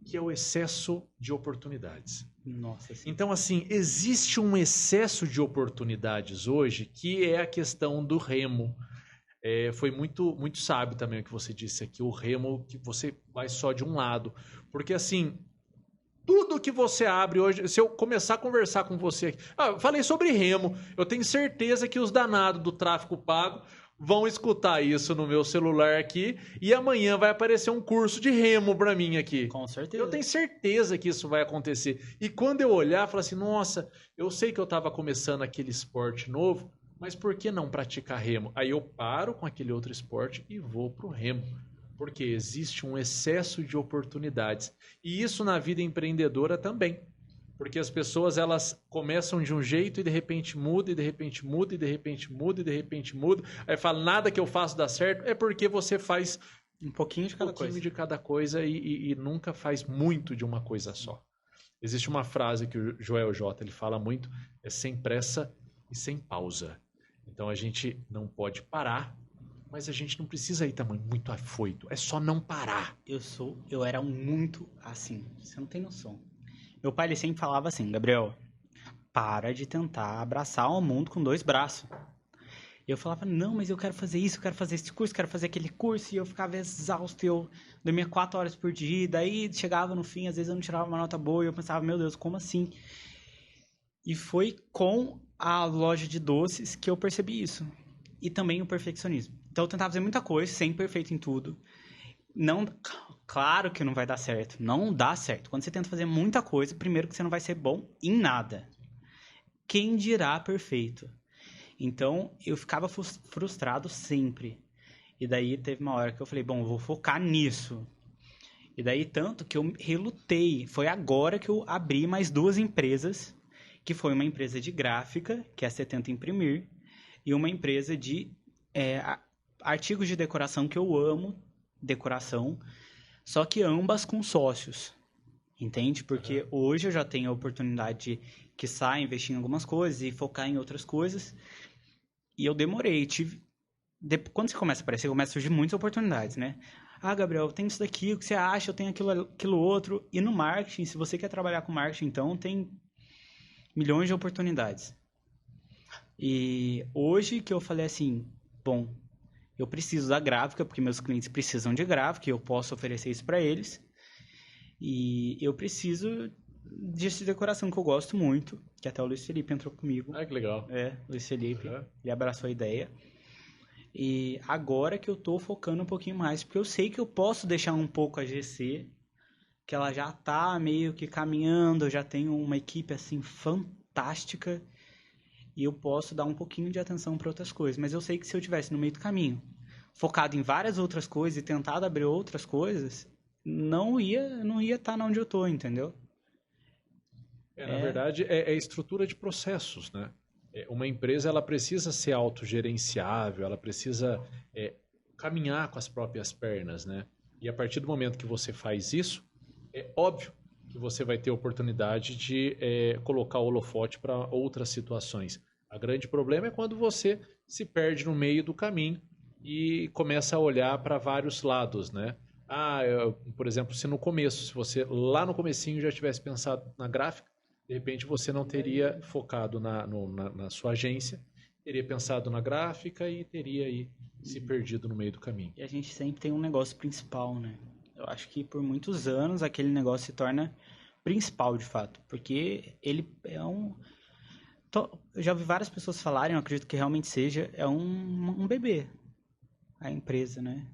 que é o excesso de oportunidades. Nossa, sim. Então, assim, existe um excesso de oportunidades hoje, que é a questão do remo. Foi muito, muito sábio também o que você disse aqui, o remo, que você vai só de um lado. Porque, assim, tudo que você abre hoje, se eu começar a conversar com você aqui... eu falei sobre remo, eu tenho certeza que os danados do tráfego pago vão escutar isso no meu celular aqui e amanhã vai aparecer um curso de remo para mim aqui. Com certeza. Eu tenho certeza que isso vai acontecer. E quando eu olhar, falar assim, nossa, eu sei que eu estava começando aquele esporte novo, mas por que não praticar remo? Aí eu paro com aquele outro esporte e vou pro remo. Porque existe um excesso de oportunidades. E isso na vida empreendedora também. Porque as pessoas, elas começam de um jeito e de repente muda, e de repente muda, e de repente muda, e de repente muda. Aí fala, nada que eu faço dá certo. É porque você faz um pouquinho de cada coisa e nunca faz muito de uma coisa só. Existe uma frase que o Joel J. ele fala muito, é sem pressa e sem pausa. Então a gente não pode parar, mas a gente não precisa ir também muito afoito. É só não parar. Eu era muito assim, você não tem noção. Meu pai, ele sempre falava assim, Gabriel, para de tentar abraçar o mundo com 2 braços. Eu falava, não, mas eu quero fazer isso, eu quero fazer esse curso, quero fazer aquele curso, e eu ficava exausto, eu dormia 4 horas por dia, e daí chegava no fim, às vezes eu não tirava uma nota boa, e eu pensava, meu Deus, como assim? E foi com a loja de doces que eu percebi isso. E também o perfeccionismo. Então eu tentava fazer muita coisa, ser perfeito em tudo. Não, claro que não vai dar certo. Não dá certo. Quando você tenta fazer muita coisa, primeiro que você não vai ser bom em nada. Quem dirá perfeito? Então eu ficava frustrado sempre. E daí teve uma hora que eu falei, bom, eu vou focar nisso. E daí tanto que eu relutei. Foi agora que eu abri mais 2 empresas, que foi uma empresa de gráfica, que é a 70 Imprimir, e uma empresa de artigos de decoração, que eu amo decoração, só que ambas com sócios, entende? Porque hoje eu já tenho a oportunidade de, quiçá, investir em algumas coisas e focar em outras coisas, e eu demorei, quando você começa a aparecer, começa a surgir muitas oportunidades, né? Ah, Gabriel, tem isso daqui, o que você acha? Eu tenho aquilo outro. E no marketing, se você quer trabalhar com marketing, então, tem milhões de oportunidades. E hoje que eu falei assim, bom, eu preciso da gráfica, porque meus clientes precisam de gráfica, e eu posso oferecer isso para eles. E eu preciso de decoração que eu gosto muito, que até o Luiz Felipe entrou comigo. Ah, que legal. Luiz Felipe, ele abraçou a ideia. E agora que eu tô focando um pouquinho mais, porque eu sei que eu posso deixar um pouco a GC, que ela já tá meio que caminhando, eu já tenho uma equipe assim fantástica, e eu posso dar um pouquinho de atenção para outras coisas. Mas eu sei que se eu tivesse no meio do caminho, focado em várias outras coisas e tentado abrir outras coisas, não ia estar onde eu tô, entendeu? Na verdade, é estrutura de processos, né? Uma empresa, ela precisa ser autogerenciável, ela precisa caminhar com as próprias pernas, né? E a partir do momento que você faz isso, é óbvio que você vai ter oportunidade de colocar o holofote para outras situações. O grande problema é quando você se perde no meio do caminho e começa a olhar para vários lados, né? Por exemplo, se no começo, se você lá no comecinho já tivesse pensado na gráfica, de repente você não teria focado na sua agência, teria pensado na gráfica e teria aí se perdido no meio do caminho. E a gente sempre tem um negócio principal, né? Eu acho que por muitos anos aquele negócio se torna principal, de fato, porque ele é um... Eu já ouvi várias pessoas falarem, eu acredito que realmente seja, é um bebê, a empresa, né?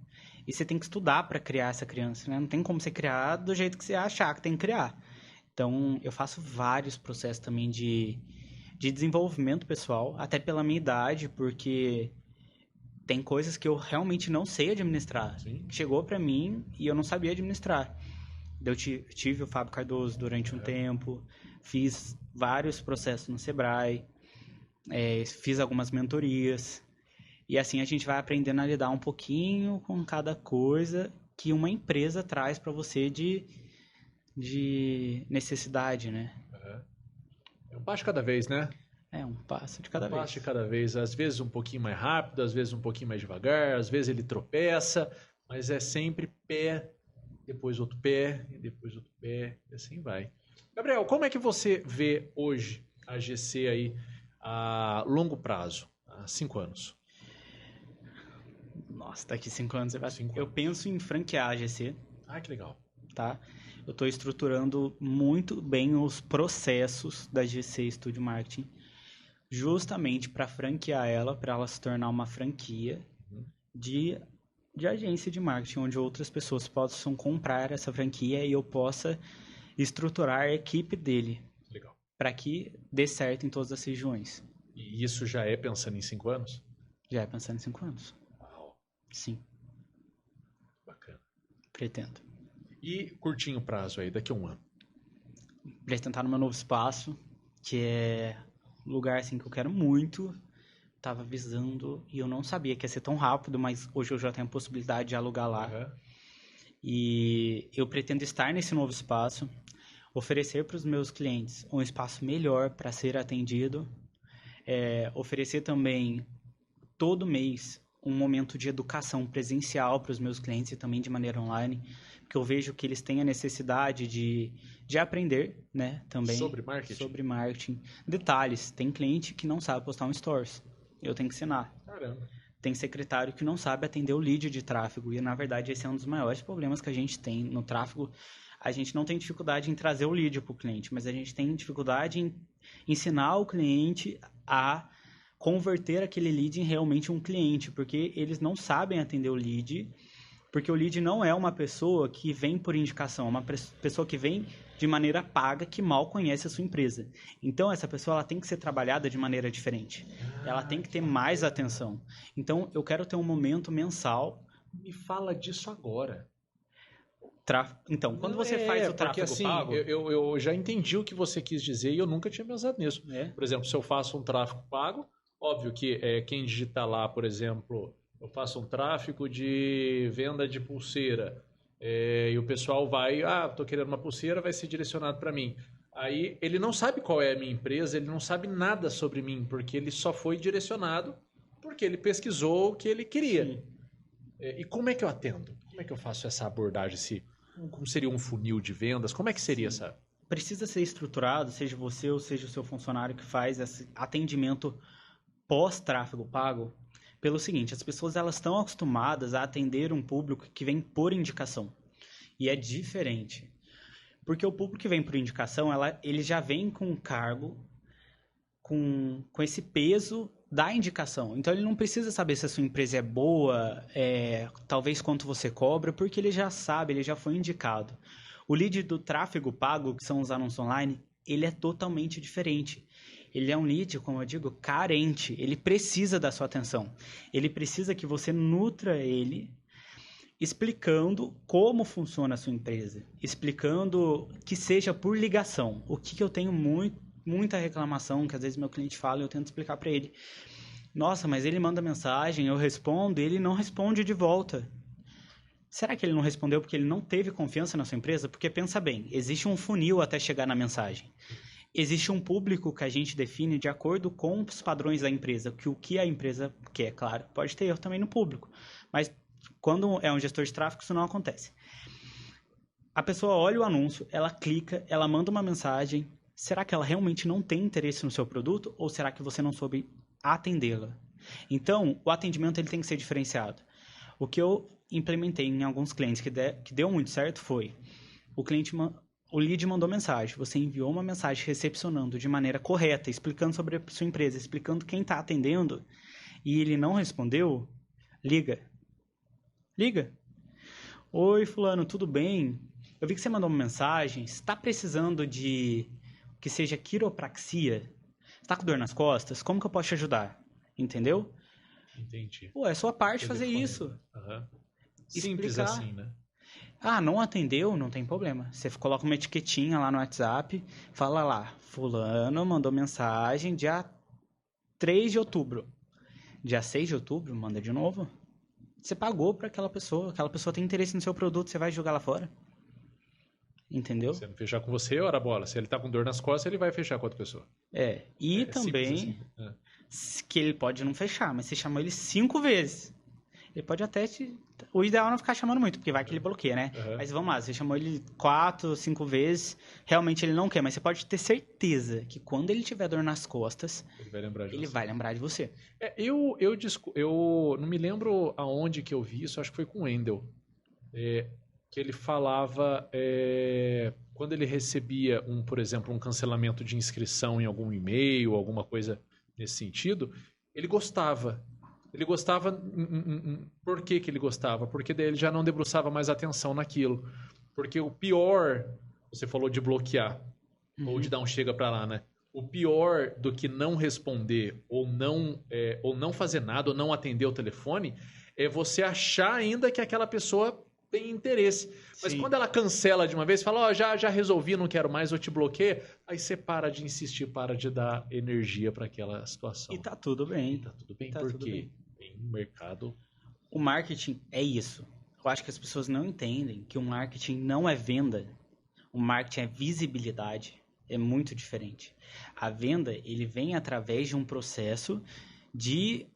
E você tem que estudar para criar essa criança, né? Não tem como você criar do jeito que você achar que tem que criar. Então, eu faço vários processos também de desenvolvimento pessoal, até pela minha idade, porque tem coisas que eu realmente não sei administrar. Sim. Chegou para mim e eu não sabia administrar. Eu tive o Fábio Cardoso durante um tempo, fiz vários processos no Sebrae, fiz algumas mentorias, e assim a gente vai aprendendo a lidar um pouquinho com cada coisa que uma empresa traz para você de necessidade, né? É um passo de cada vez, né? É um passo de cada vez. Um passo de cada vez. Às vezes um pouquinho mais rápido, às vezes um pouquinho mais devagar, às vezes ele tropeça, mas é sempre pé, depois outro pé, e depois outro pé, e assim vai. Gabriel, como é que você vê hoje a GC aí a longo prazo, há 5 anos? Nossa, daqui 5 anos eu penso em franquear a GC. Ah, que legal. Tá? Eu estou estruturando muito bem os processos da GC Studio Marketing, justamente para franquear ela, para ela se tornar uma franquia de agência de marketing, onde outras pessoas possam comprar essa franquia e eu possa estruturar a equipe dele. Legal. Para que dê certo em todas as regiões. E isso já é pensando em 5 anos? Já é pensando em 5 anos. Uau. Sim. Bacana. Pretendo. E curtinho prazo aí, daqui a 1 ano? Pretendo estar no meu novo espaço, que é um lugar assim que eu quero muito. Tava visando e eu não sabia que ia ser tão rápido, mas hoje eu já tenho a possibilidade de alugar lá. E eu pretendo estar nesse novo espaço, oferecer para os meus clientes um espaço melhor para ser atendido, oferecer também todo mês um momento de educação presencial para os meus clientes e também de maneira online, porque eu vejo que eles têm a necessidade de aprender, né, também sobre marketing. Detalhes, tem cliente que não sabe postar um stories. Eu tenho que ensinar. Caramba. Tem secretário que não sabe atender o lead de tráfego. E, na verdade, esse é um dos maiores problemas que a gente tem no tráfego. A gente não tem dificuldade em trazer o lead para o cliente, mas a gente tem dificuldade em ensinar o cliente a converter aquele lead em realmente um cliente, porque eles não sabem atender o lead, porque o lead não é uma pessoa que vem por indicação, é uma pessoa que vem de maneira paga, que mal conhece a sua empresa. Então, essa pessoa ela tem que ser trabalhada de maneira diferente. Ela tem que ter mais atenção. Então, eu quero ter um momento mensal. Me fala disso agora. Então, quando você faz o tráfego assim, pago... Eu já entendi o que você quis dizer e eu nunca tinha pensado nisso. Por exemplo, se eu faço um tráfego pago, óbvio que quem digitar lá, por exemplo, eu faço um tráfego de venda de pulseira, e o pessoal vai, estou querendo uma pulseira, vai ser direcionado para mim. Aí ele não sabe qual é a minha empresa, ele não sabe nada sobre mim, porque ele só foi direcionado porque ele pesquisou o que ele queria. Sim. E como é que eu atendo? Como é que eu faço essa abordagem? Como seria um funil de vendas? Como é que seria essa? Precisa ser estruturado, seja você ou seja o seu funcionário que faz esse atendimento pós-tráfego pago, pelo seguinte, as pessoas elas estão acostumadas a atender um público que vem por indicação. E é diferente. Porque o público que vem por indicação, ele já vem com um cargo, com esse peso da indicação. Então, ele não precisa saber se a sua empresa é boa, talvez quanto você cobra, porque ele já sabe, ele já foi indicado. O lead do tráfego pago, que são os anúncios online, ele é totalmente diferente. Ele é um lead, como eu digo, carente. Ele precisa da sua atenção. Ele precisa que você nutra ele explicando como funciona a sua empresa. Explicando que seja por ligação. O que eu tenho muita reclamação, que às vezes meu cliente fala e eu tento explicar para ele. Nossa, mas ele manda mensagem, eu respondo e ele não responde de volta. Será que ele não respondeu porque ele não teve confiança na sua empresa? Porque pensa bem, existe um funil até chegar na mensagem. Existe um público que a gente define de acordo com os padrões da empresa, que o que a empresa quer, claro. Pode ter erro também no público, mas quando é um gestor de tráfego, isso não acontece. A pessoa olha o anúncio, ela clica, ela manda uma mensagem. Será que ela realmente não tem interesse no seu produto ou será que você não soube atendê-la? Então, o atendimento ele tem que ser diferenciado. O que eu implementei em alguns clientes que deu muito certo foi o lead mandou mensagem, você enviou uma mensagem recepcionando de maneira correta, explicando sobre a sua empresa, explicando quem está atendendo e ele não respondeu, liga. Oi, fulano, tudo bem? Eu vi que você mandou uma mensagem, está precisando de que seja quiropraxia? Está com dor nas costas? Como que eu posso te ajudar? Entendeu? Entendi. Pô, é sua parte fazer isso. Uhum. Simples assim, né? Não atendeu? Não tem problema. Você coloca uma etiquetinha lá no WhatsApp, fala lá, fulano mandou mensagem dia 3 de outubro. Dia 6 de outubro, manda de novo. Você pagou para aquela pessoa tem interesse no seu produto, você vai jogar lá fora. Entendeu? Se ele não fechar com você, ora bola. Se ele tá com dor nas costas, ele vai fechar com outra pessoa. E também assim. Que ele pode não fechar, mas você chamou ele 5 vezes. Ele pode até O ideal é não ficar chamando muito, porque vai que ele bloqueia, né? Uhum. Mas vamos lá, você chamou ele 4, 5 vezes, realmente ele não quer, mas você pode ter certeza que quando ele tiver dor nas costas, ele vai lembrar de você. Eu não me lembro aonde que eu vi isso, acho que foi com o Wendel. Que ele falava, quando ele recebia, por exemplo, um cancelamento de inscrição em algum e-mail, alguma coisa nesse sentido, ele gostava. Ele gostava... Por que ele gostava? Porque daí ele já não debruçava mais atenção naquilo. Porque o pior... Você falou de bloquear. Ou de dar um chega pra lá, né? O pior do que não responder ou não fazer nada ou não atender o telefone é você achar ainda que aquela pessoa tem interesse. Mas quando ela cancela de uma vez, fala, já resolvi, não quero mais, eu te bloqueio, aí você para de insistir, para de dar energia para aquela situação. E tá tudo bem. Porque em mercado... O marketing é isso. Eu acho que as pessoas não entendem que o marketing não é venda. O marketing é visibilidade. É muito diferente. A venda, ele vem através de um processo de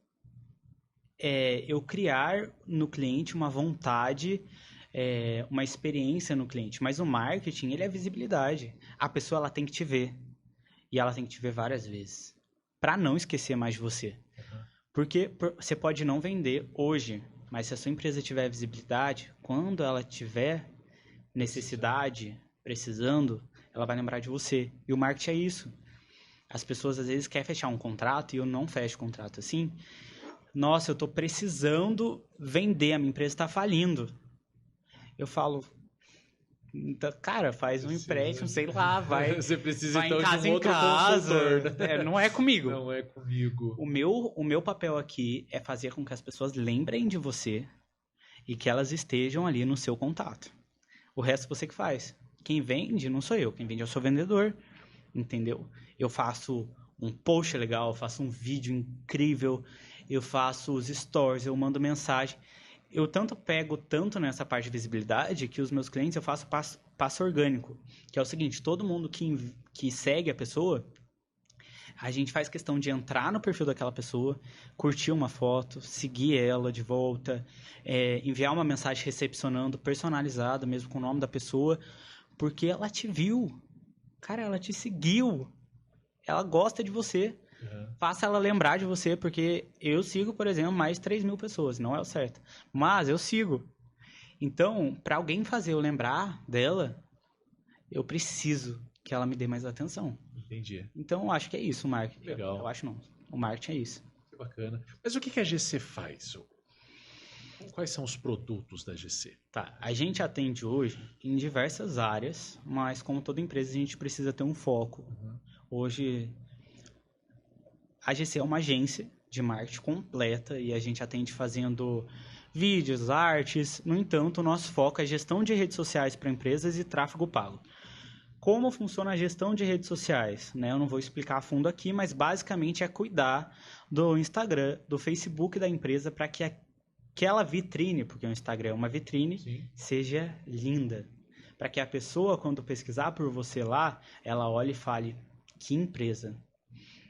eu criar no cliente uma vontade, uma experiência no cliente. Mas o marketing, ele é visibilidade. A pessoa ela tem que te ver. E ela tem que te ver várias vezes. Para não esquecer mais de você. Porque você pode não vender hoje, mas se a sua empresa tiver visibilidade, quando ela tiver necessidade, precisando, ela vai lembrar de você. E o marketing é isso. As pessoas às vezes querem fechar um contrato e eu não fecho contrato assim. Nossa, eu tô precisando vender, a minha empresa está falindo. Eu falo, cara, faz um empréstimo, sei lá, vai. Você precisa vai então em casa de um em outro casa. consultor, né? Não é comigo. Não é comigo. O meu papel aqui é fazer com que as pessoas lembrem de você e que elas estejam ali no seu contato. O resto você que faz. Quem vende não sou eu, quem vende é o seu vendedor, entendeu? Eu faço um post legal, eu faço um vídeo incrível, eu faço os stories, eu mando mensagem. Eu pego tanto nessa parte de visibilidade que os meus clientes eu faço passo orgânico, que é o seguinte, todo mundo que segue a pessoa, a gente faz questão de entrar no perfil daquela pessoa, curtir uma foto, seguir ela de volta, enviar uma mensagem recepcionando, personalizada, mesmo com o nome da pessoa, porque ela te viu. Cara, ela te seguiu. Ela gosta de você. Uhum. Faça ela lembrar de você, porque eu sigo, por exemplo, mais de 3.000 pessoas. Não é o certo. Mas eu sigo. Então, para alguém fazer eu lembrar dela, eu preciso que ela me dê mais atenção. Entendi. Então, eu acho que é isso o marketing. Legal. Eu acho não. O marketing é isso. Que bacana. Mas o que a GC faz? Quais são os produtos da GC? Tá, a gente atende hoje em diversas áreas, mas como toda empresa a gente precisa ter um foco. Uhum. Hoje, a GC é uma agência de marketing completa e a gente atende fazendo vídeos, artes. No entanto, o nosso foco é gestão de redes sociais para empresas e tráfego pago. Como funciona a gestão de redes sociais? Né? Eu não vou explicar a fundo aqui, mas basicamente é cuidar do Instagram, do Facebook da empresa para que aquela vitrine, porque o Instagram é uma vitrine, Sim. seja linda. Para que a pessoa, quando pesquisar por você lá, ela olhe e fale, que empresa,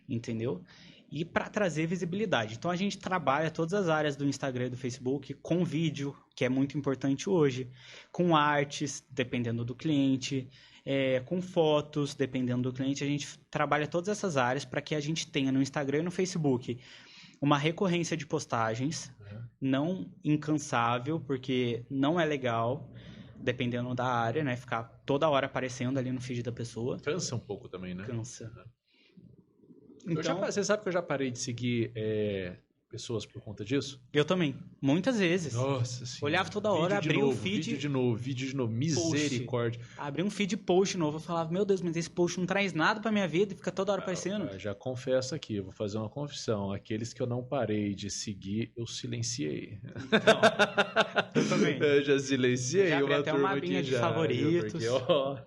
entendeu? E para trazer visibilidade. Então, a gente trabalha todas as áreas do Instagram e do Facebook com vídeo, que é muito importante hoje, com artes, dependendo do cliente, com fotos, dependendo do cliente. A gente trabalha todas essas áreas para que a gente tenha no Instagram e no Facebook uma recorrência de postagens, não incansável, porque não é legal, dependendo da área, né? Ficar toda hora aparecendo ali no feed da pessoa. Cansa um pouco também, né? Cansa. Então, você sabe que eu já parei de seguir pessoas por conta disso? Eu também. Muitas vezes. Nossa senhora. Olhava toda hora, abria o feed. Vídeo de novo. Misericórdia. Abria um feed post novo. Eu falava, meu Deus, mas esse post não traz nada pra minha vida e fica toda hora aparecendo. Já confesso aqui, eu vou fazer uma confissão. Aqueles que eu não parei de seguir, eu silenciei. Então, eu também. Eu já silenciei já uma até turma uma abinha aqui de favoritos. Porque, ó...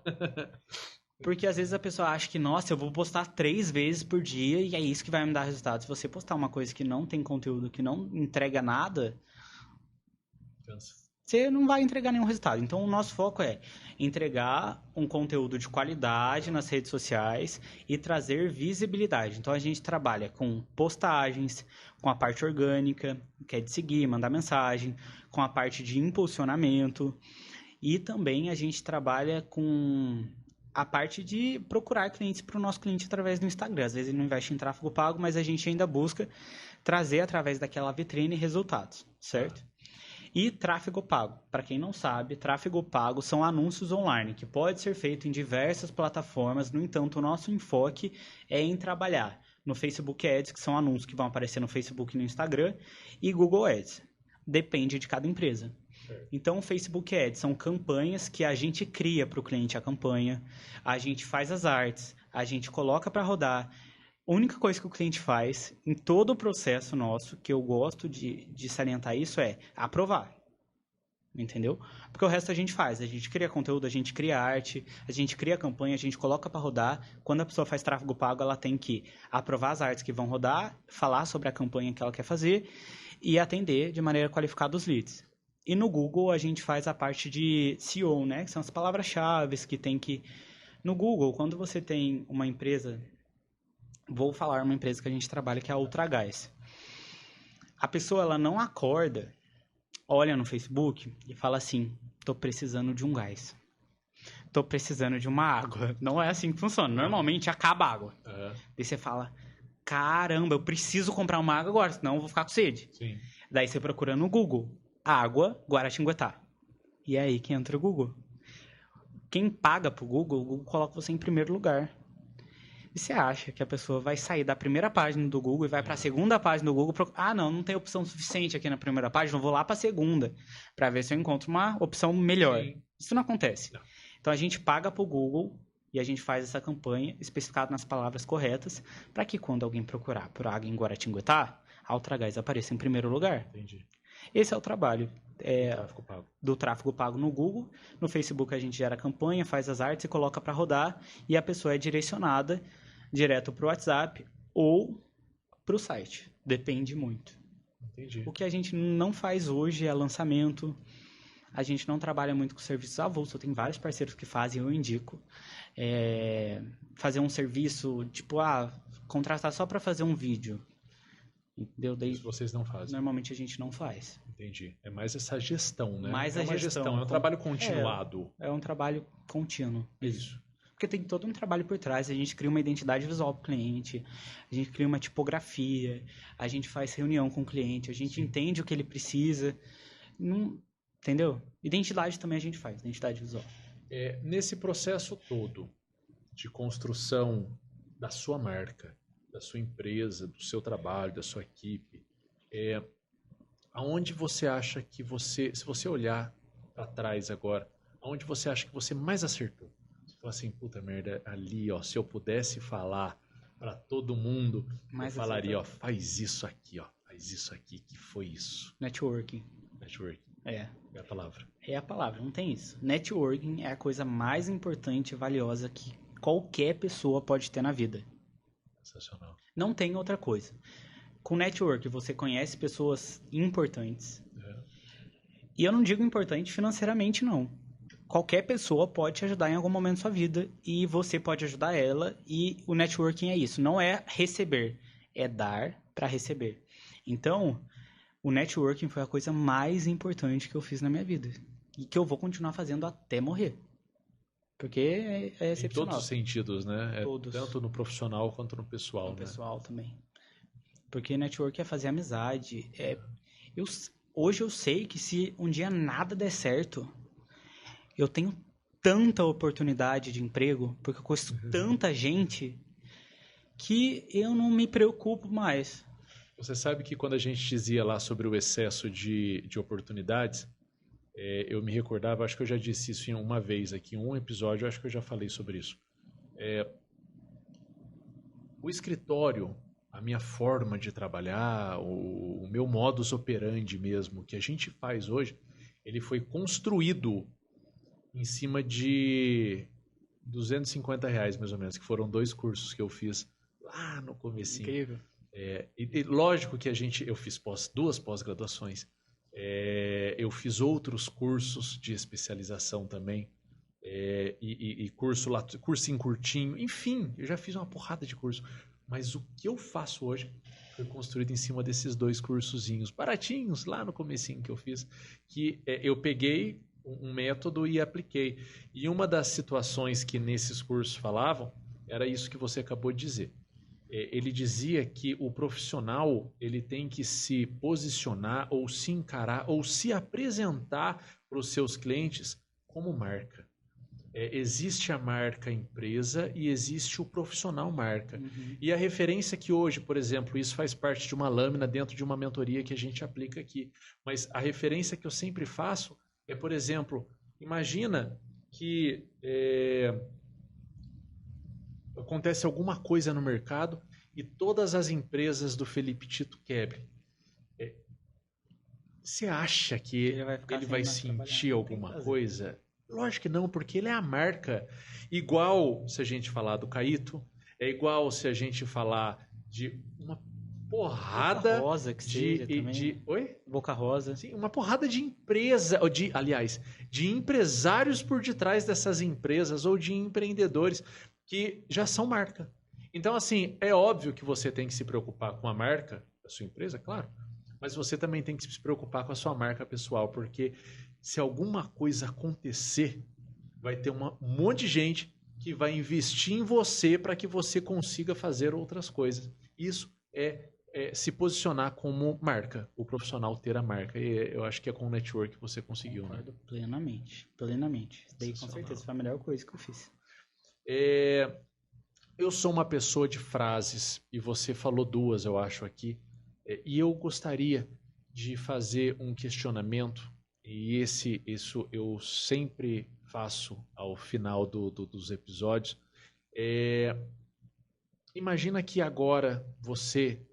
Porque às vezes a pessoa acha que, nossa, eu vou postar 3 vezes por dia e é isso que vai me dar resultado. Se você postar uma coisa que não tem conteúdo, que não entrega nada, você não vai entregar nenhum resultado. Então, o nosso foco é entregar um conteúdo de qualidade nas redes sociais e trazer visibilidade. Então, a gente trabalha com postagens, com a parte orgânica, que é de seguir, mandar mensagem, com a parte de impulsionamento e também a gente trabalha com a parte de procurar clientes para o nosso cliente através do Instagram. Às vezes ele não investe em tráfego pago, mas a gente ainda busca trazer através daquela vitrine resultados, certo? E tráfego pago. Para quem não sabe, tráfego pago são anúncios online, que pode ser feito em diversas plataformas. No entanto, o nosso enfoque é em trabalhar no Facebook Ads, que são anúncios que vão aparecer no Facebook e no Instagram, e Google Ads. Depende de cada empresa. Então, o Facebook Ads são campanhas que a gente cria para o cliente a campanha, a gente faz as artes, a gente coloca para rodar. A única coisa que o cliente faz em todo o processo nosso, que eu gosto de salientar isso, é aprovar. Entendeu? Porque o resto a gente faz. A gente cria conteúdo, a gente cria arte, a gente cria campanha, a gente coloca para rodar. Quando a pessoa faz tráfego pago, ela tem que aprovar as artes que vão rodar, falar sobre a campanha que ela quer fazer e atender de maneira qualificada os leads. E no Google a gente faz a parte de SEO, né? Que são as palavras-chave que tem que... No Google, quando você tem uma empresa... Vou falar uma empresa que a gente trabalha, que é a Ultragás. A pessoa, ela não acorda, olha no Facebook e fala assim, tô precisando de um gás. Tô precisando de uma água. Não é assim que funciona. Normalmente acaba a água. Daí você fala, caramba, eu preciso comprar uma água agora, senão eu vou ficar com sede. Sim. Daí você procura no Google, água Guaratinguetá. E é aí que entra o Google. Quem paga pro Google, o Google coloca você em primeiro lugar. E você acha que a pessoa vai sair da primeira página do Google e vai para a segunda página do Google? Não tem opção suficiente aqui na primeira página, eu vou lá para a segunda para ver se eu encontro uma opção melhor. Sim. Isso não acontece. Não. Então a gente paga pro Google e a gente faz essa campanha especificada nas palavras corretas para que quando alguém procurar por água em Guaratinguetá, a Ultragás apareça em primeiro lugar. Entendi. Esse é o trabalho do tráfego pago no Google. No Facebook a gente gera a campanha, faz as artes e coloca para rodar e a pessoa é direcionada direto para o WhatsApp ou para o site. Depende muito. Entendi. O que a gente não faz hoje é lançamento. A gente não trabalha muito com serviços avulsos. Tem vários parceiros que fazem, eu indico. Fazer um serviço, tipo, contratar só para fazer um vídeo. Entendeu? Daí, isso vocês não fazem. Normalmente a gente não faz. Entendi. É mais essa gestão, né? Mais é uma gestão. É um trabalho continuado. É um trabalho contínuo. Isso. Porque tem todo um trabalho por trás. A gente cria uma identidade visual para o cliente, a gente cria uma tipografia, a gente faz reunião com o cliente, a gente entende o que ele precisa. Entendeu? Identidade também a gente faz, identidade visual. Nesse processo todo de construção da sua marca, da sua empresa, do seu trabalho, da sua equipe, aonde você acha que se você olhar para trás agora, aonde você acha que você mais acertou? Você fala assim, puta merda, ali, ó, se eu pudesse falar para todo mundo, eu falaria, ó, faz isso aqui, que foi isso. Networking. É a palavra. É a palavra, não tem isso. Networking é a coisa mais importante e valiosa que qualquer pessoa pode ter na vida. Sensacional. Não tem outra coisa. Com network, você conhece pessoas importantes. E eu não digo importante financeiramente, não. Qualquer pessoa pode te ajudar em algum momento da sua vida e você pode ajudar ela. E o networking é isso. Não é receber, é dar para receber. Então, o networking foi a coisa mais importante que eu fiz na minha vida. E que eu vou continuar fazendo até morrer. Porque é excepcional. Em todos os sentidos, né? Todos. Tanto no profissional quanto no pessoal. No pessoal também. Porque network é fazer amizade. Hoje eu sei que se um dia nada der certo, eu tenho tanta oportunidade de emprego, porque eu conheço tanta gente, que eu não me preocupo mais. Você sabe que quando a gente dizia lá sobre o excesso de oportunidades, eu me recordava, acho que eu já disse isso uma vez aqui, em um episódio, acho que eu já falei sobre isso. O escritório, a minha forma de trabalhar, o meu modus operandi mesmo, que a gente faz hoje, ele foi construído em cima de R$250, mais ou menos, que foram 2 cursos que eu fiz lá no comecinho. Incrível. E lógico que eu fiz 2 pós-graduações, eu fiz outros cursos de especialização também, e cursinho curtinho, enfim, eu já fiz uma porrada de curso. Mas o que eu faço hoje foi construído em cima desses 2 cursozinhos baratinhos lá no comecinho que eu fiz, que eu peguei um método e apliquei. E uma das situações que nesses cursos falavam era isso que você acabou de dizer. Ele dizia que o profissional ele tem que se posicionar ou se encarar ou se apresentar para os seus clientes como marca. Existe a marca empresa e existe o profissional marca. E a referência que hoje, por exemplo, isso faz parte de uma lâmina dentro de uma mentoria que a gente aplica aqui. Mas a referência que eu sempre faço é, por exemplo, imagina que acontece alguma coisa no mercado e todas as empresas do Felipe Tito quebrem. Você acha que ele vai sentir alguma coisa? Lógico que não, porque ele é a marca. Igual se a gente falar do Caíto, é igual se a gente falar de uma porrada Boca Rosa, que seja também. Oi? Boca Rosa. Sim, uma porrada de empresa, de empresários por detrás dessas empresas ou de empreendedores que já são marca. Então, assim, é óbvio que você tem que se preocupar com a marca da sua empresa, claro, mas você também tem que se preocupar com a sua marca pessoal, porque se alguma coisa acontecer, vai ter um monte de gente que vai investir em você para que você consiga fazer outras coisas. Isso é se posicionar como marca, o profissional ter a marca. E eu acho que é com o network que você conseguiu, né? Concordo plenamente. Isso daí com certeza foi a melhor coisa que eu fiz. Eu sou uma pessoa de frases, e você falou duas, eu acho, aqui. E eu gostaria de fazer um questionamento, e isso eu sempre faço ao final dos episódios. Imagina que agora você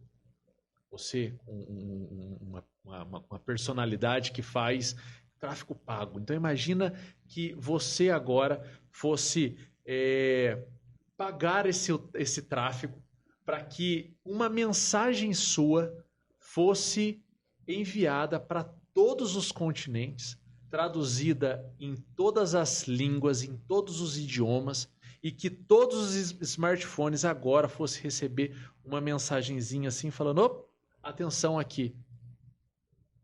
uma personalidade que faz tráfego pago. Então imagina que você agora fosse pagar esse tráfego para que uma mensagem sua fosse enviada para todos os continentes, traduzida em todas as línguas, em todos os idiomas, e que todos os smartphones agora fossem receber uma mensagenzinha assim, falando, oh, atenção aqui,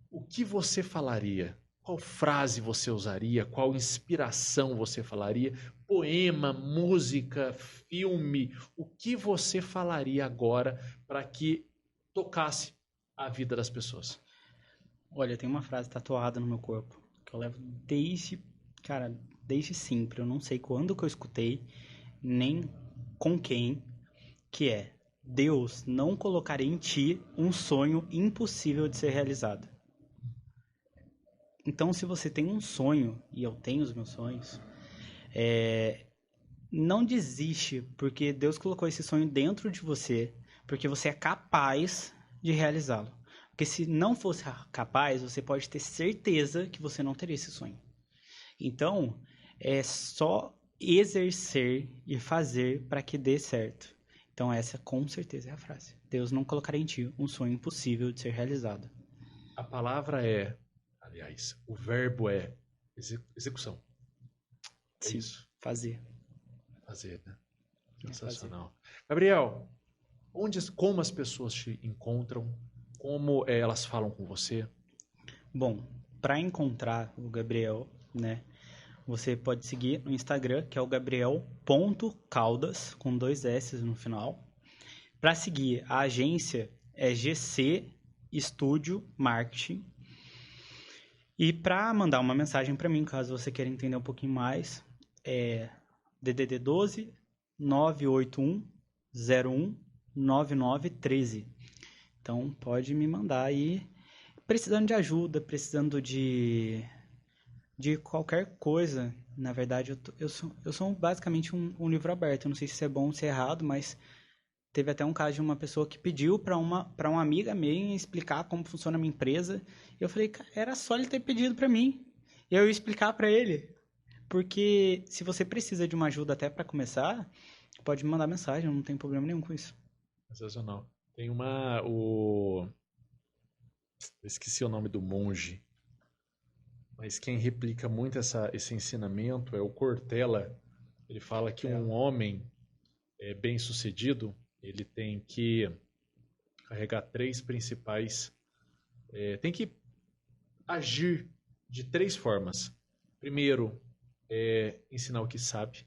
o que você falaria? Qual frase você usaria? Qual inspiração você falaria? Poema, música, filme, o que você falaria agora para que tocasse a vida das pessoas? Olha, tem uma frase tatuada no meu corpo que eu levo desde sempre. Eu não sei quando que eu escutei, nem com quem, que é: Deus não colocaria em ti um sonho impossível de ser realizado. Então, se você tem um sonho, e eu tenho os meus sonhos, não desiste, porque Deus colocou esse sonho dentro de você, porque você é capaz de realizá-lo. Porque se não fosse capaz, você pode ter certeza que você não teria esse sonho. Então, é só exercer e fazer para que dê certo. Então, essa com certeza é a frase. Deus não colocará em ti um sonho impossível de ser realizado. A palavra aliás, o verbo é execução. Sim, isso. Fazer. Fazer, né? Sensacional. Gabriel, como as pessoas te encontram? Como elas falam com você? Bom, para encontrar o Gabriel, né, você pode seguir no Instagram, que é o gabriel.caldas, com 2 S no final. Para seguir a agência é GC Estúdio Marketing. E para mandar uma mensagem para mim, caso você queira entender um pouquinho mais, é DDD 12 981 01 9913. Então pode me mandar aí, precisando de ajuda, precisando de qualquer coisa. Na verdade, eu sou basicamente um livro aberto. Eu não sei se isso é bom ou se é errado, mas teve até um caso de uma pessoa que pediu para uma amiga minha explicar como funciona a minha empresa. E eu falei, cara, era só ele ter pedido para mim. E eu ia explicar para ele. Porque se você precisa de uma ajuda até para começar, pode me mandar mensagem, não tem problema nenhum com isso. Sensacional. Tem eu esqueci o nome do monge, mas quem replica muito esse ensinamento é o Cortella. Ele fala que um homem bem-sucedido, ele tem que carregar 3 principais... tem que agir de 3 formas. Primeiro, ensinar o que sabe.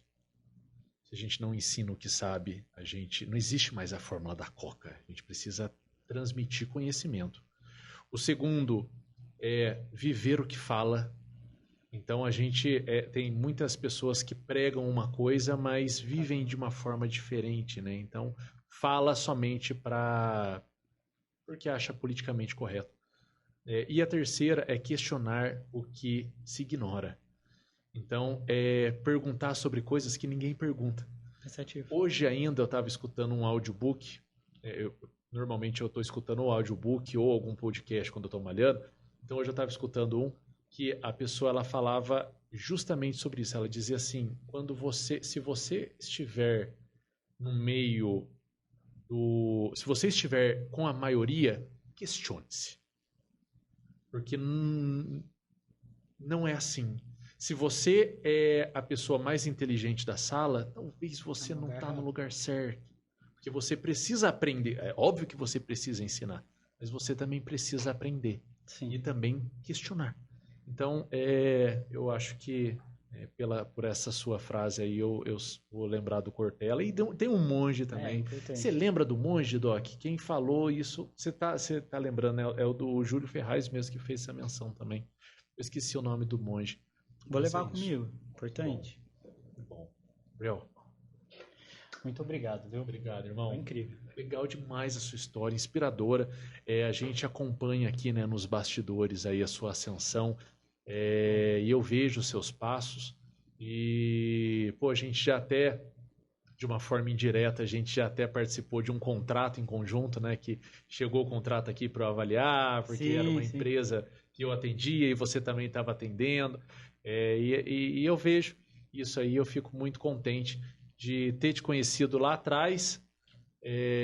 Se a gente não ensina o que sabe, não existe mais a fórmula da Coca. A gente precisa transmitir conhecimento. O segundo é viver o que fala. Então a gente tem muitas pessoas que pregam uma coisa, mas vivem de uma forma diferente, né? Então fala somente porque acha politicamente correto. E a terceira é questionar o que se ignora. Então perguntar sobre coisas que ninguém pergunta. Hoje ainda eu estava escutando um audiobook. Normalmente eu estou escutando um audiobook ou algum podcast quando eu estou malhando. Então hoje eu estava escutando um que a pessoa ela falava justamente sobre isso. Ela dizia assim, se você estiver no meio se você estiver com a maioria, questione-se. Porque não é assim. Se você é a pessoa mais inteligente da sala, talvez você não está no lugar certo. Porque você precisa aprender. É óbvio que você precisa ensinar, mas você também precisa aprender. Sim. E também questionar. Então, eu acho que por essa sua frase aí, eu vou lembrar do Cortella. E tem um monge também. Você lembra do monge, Doc? Quem falou isso, você tá lembrando, é o do Júlio Ferraz mesmo que fez essa menção também. Eu esqueci o nome do monge. Vou levar comigo, importante. Bom. Gabriel. Muito obrigado, viu? Obrigado, irmão. Foi incrível. Legal demais a sua história, inspiradora. A gente acompanha aqui, né, nos bastidores aí a sua ascensão. E eu vejo os seus passos e, a gente já até, de uma forma indireta, a gente já até participou de um contrato em conjunto, né, que chegou o contrato aqui para eu avaliar, porque era uma empresa que eu atendia e você também estava atendendo, e eu vejo isso aí, eu fico muito contente de ter te conhecido lá atrás,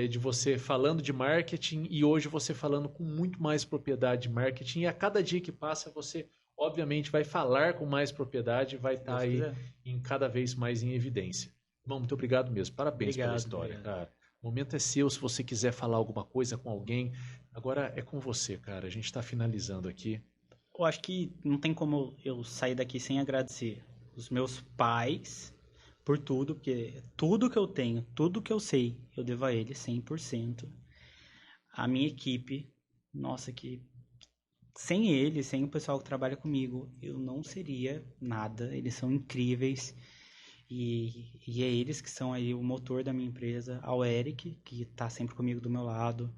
de você falando de marketing e hoje você falando com muito mais propriedade de marketing, e a cada dia que passa você obviamente vai falar com mais propriedade, vai estar aí cada vez mais em evidência. Irmão, muito obrigado mesmo. Parabéns pela história, cara. O momento é seu, se você quiser falar alguma coisa com alguém. Agora é com você, cara. A gente está finalizando aqui. Eu acho que não tem como eu sair daqui sem agradecer os meus pais por tudo, porque tudo que eu tenho, tudo que eu sei, eu devo a eles 100%. A minha equipe, nossa, que sem eles, sem o pessoal que trabalha comigo, eu não seria nada. Eles são incríveis. E é eles que são aí o motor da minha empresa. Ao Eric, que está sempre comigo do meu lado.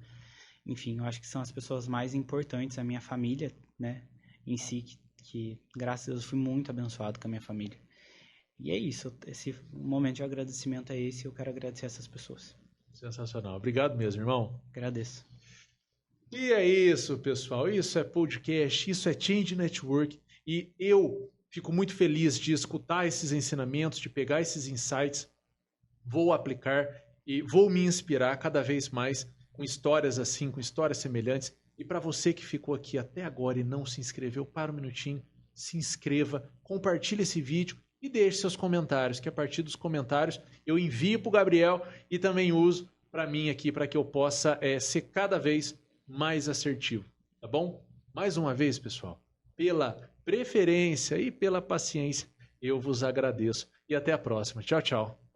Enfim, eu acho que são as pessoas mais importantes, a minha família, né, em si, que graças a Deus fui muito abençoado com a minha família. E é isso, esse momento de agradecimento é esse, eu quero agradecer essas pessoas. Sensacional. Obrigado mesmo, irmão. Agradeço. E é isso, pessoal. Isso é podcast, isso é Change Network. E eu fico muito feliz de escutar esses ensinamentos, de pegar esses insights, vou aplicar e vou me inspirar cada vez mais com histórias assim, com histórias semelhantes. E para você que ficou aqui até agora e não se inscreveu, para um minutinho, se inscreva, compartilhe esse vídeo e deixe seus comentários, que a partir dos comentários eu envio para o Gabriel e também uso para mim aqui, para que eu possa ser cada vez mais assertivo, tá bom? Mais uma vez, pessoal, pela preferência e pela paciência, eu vos agradeço e até a próxima. Tchau, tchau.